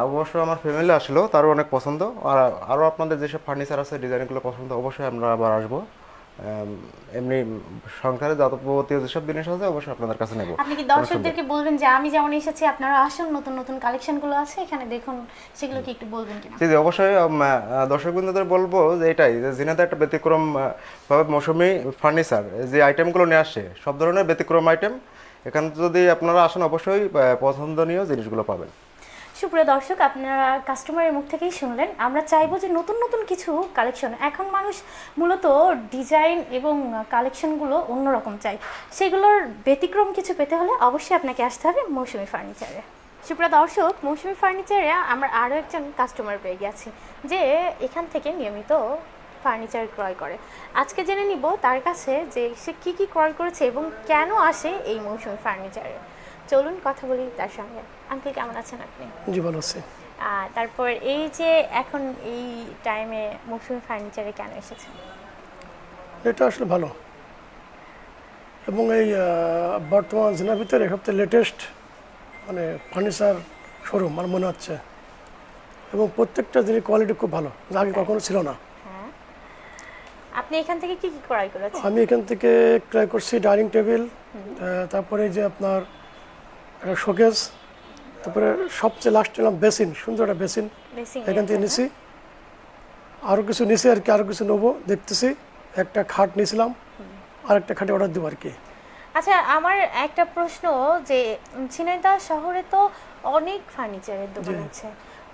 অবশ্যই আমার ফ্যামিলি আসলো, তারও অনেক পছন্দ। আর আরও আপনাদের যেসব ফার্নিচার আছে ডিজাইনগুলো পছন্দ, অবশ্যই আমরা আবার আসবো। এমনি সংসারে যাবতীয় যেসব জিনিস আছে অবশ্যই আপনাদের কাছে নেব। আপনি কি দর্শকদেরকে বলবেন যে আমি যেমন এসেছি আপনারা আসুন, নতুন নতুন কালেকশনগুলো আছে এখানে দেখুন, সেগুলো কি একটু বলবেন কিনা? জি জি, অবশ্যই দর্শকবৃন্দদের বলবো যে এটাই, যে ঝিনাইদহে একটা ব্যতিক্রম ভাবে মৌসুমী ফার্নিচার যে আইটেমগুলো নিয়ে আসছে, সব ধরনের ব্যতিক্রম আইটেম এখানে যদি আপনারা আসেন অবশ্যই পছন্দনীয় জিনিসগুলো পাবেন। সুপ্রিয় দর্শক, আপনারা কাস্টমারের মুখ থেকেই শুনলেন। আমরা চাইবো যে নতুন নতুন কিছু কালেকশন, এখন মানুষ মূলত ডিজাইন এবং কালেকশনগুলো অন্যরকম চাই, সেগুলোর ব্যতিক্রম কিছু পেতে হলে অবশ্যই আপনাকে আসতে হবে মৌসুমী ফার্নিচারে। সুপ্রিয় দর্শক, মৌসুমী ফার্নিচারে আমরা আরও একজন কাস্টমার পেয়ে গেছি যে এখান থেকে নিয়মিত ফার্নিচার ক্রয় করে। আজকে জেনে নিব তার কাছে যে সে কী কী ক্রয় করেছে এবং কেন আসে এই মৌসুমী ফার্নিচারে। চলুন কথা বলি তার সঙ্গে। আঙ্কেল, কেমন আছেন আপনি? জি, ভালো আছি। তারপর এই যে এখন এই টাইমে মৌসুমী ফার্নিচারে কেন এসেছেন? এটা আসলে ভালো, এবং এই বর্তমান জেলার ভিতরে সবচেয়ে লেটেস্ট মানে ফার্নিচার শোরুম আমার মনে হচ্ছে। এবং প্রত্যেকটা জিনিস কোয়ালিটি খুব ভালো, যা আগে কখনো ছিল না। হ্যাঁ, আপনি এখান থেকে কি কি ক্রয় করেছেন? আমি এখান থেকে ক্রয় করছি ডাইনিং টেবিল, তারপরে যে আপনার একটা শোকেস, তারপরে সবচেয়ে লাস্ট এলাম বেসিন, সুন্দর একটা বেসিন Basin এখান থেকে নিছি। আরও কিছু নিছি আর কি, আরও কিছু নেবো দেখতেছি। একটা খাট নিয়েছিলাম, আর একটা খাটে অর্ডার দেবো আর কি। আচ্ছা, আমার একটা প্রশ্ন, যে ঝিনাইদহ শহরে তো অনেক ফার্নিচারের দোকান আছে,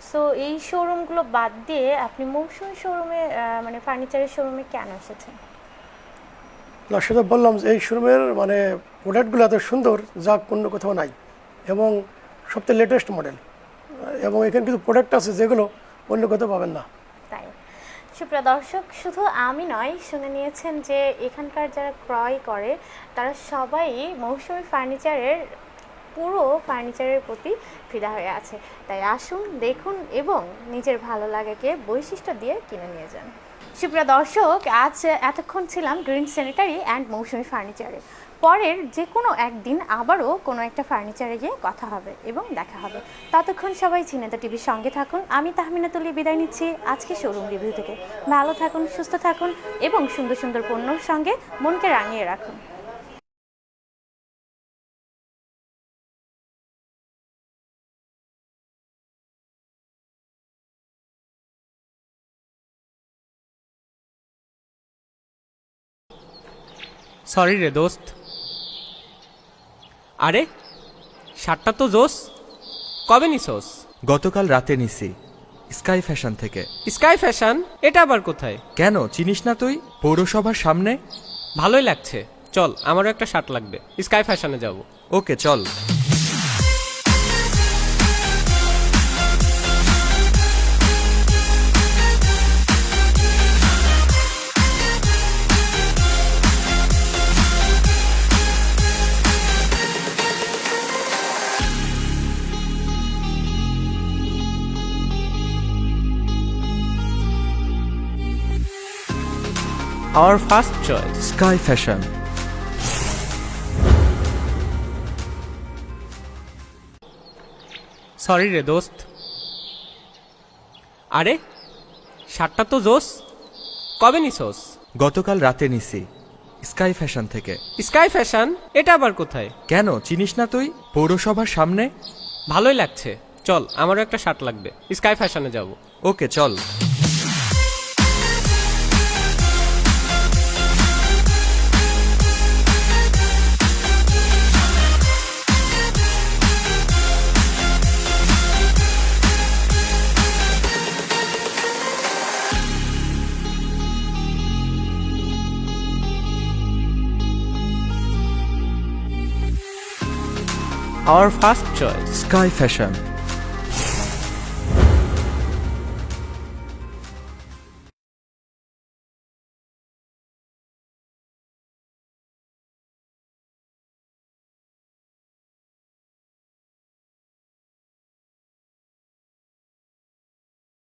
সো এই শোরুমগুলো বাদ দিয়ে আপনি মৌসুমী শোরুমে মানে ফার্নিচারের শোরুমে কেন এসেছেন? না, সেটা বললাম যে এই শোরুমের মানে প্রোডাক্টগুলো এত সুন্দর যা অন্য কোথাও নাই, এবং সবচেয়ে লেটেস্ট মডেল, এবং এখানে কিছু প্রোডাক্ট আছে যেগুলো অন্য কোথাও পাবেন না। তাই, সুপ্রিয় দর্শক, শুধু আমি নয়, শুনে নিয়েছেন যে এখানকার যারা ক্রয় করে তারা সবাই মৌসুমী ফার্নিচারের পুরো ফার্নিচারের প্রতি ফিদা হয়ে আছে। তাই আসুন, দেখুন এবং নিজের ভালো লাগাকে বৈশিষ্ট্য দিয়ে কিনে নিয়ে যান। সুপ্রিয় দর্শক, আজ এতক্ষণ ছিলাম গ্রিন স্যানিটারি অ্যান্ড মৌসুমী ফার্নিচারে। পরের যে কোনো একদিন আবারও কোনো একটা ফার্নিচারে গিয়ে কথা হবে এবং দেখা হবে। ততক্ষণ সবাই ঝিনাইদহ টিভির সঙ্গে থাকুন। আমি তাহমিনা তুলি বিদায় নিচ্ছি আজকে শোরুম রিভিউ থেকে। ভালো থাকুন, সুস্থ থাকুন এবং সুন্দর সুন্দর পণ্যর সঙ্গে মনকে রাঙিয়ে রাখুন। সরি রে দোস্ত। আরে শার্টটা তো জোস, কবে নিছোস? গতকাল রাতে নিছি, স্কাই ফ্যাশন থেকে। Sky fashion? এটা আবার কোথায়? কেন চিনিস না তুই? পৌরসভার সামনে। ভালোই লাগছে, চল আমারও একটা শার্ট লাগবে, স্কাই ফ্যাশনে যাব। ওকে চল। Our first choice. Sky fashion. Sorry রে দোস্ত। আরে শার্টটা তো জোস, কবে নিছোস? গতকাল রাতে নিছি, স্কাই ফ্যাশন থেকে। Sky fashion? এটা আবার কোথায়? কেন চিনিস না তুই? পৌরসভার সামনে। ভালোই লাগছে, চল আমারও একটা শার্ট লাগবে, স্কাই ফ্যাশনে যাব। ওকে চল। Our first choice. Sky fashion.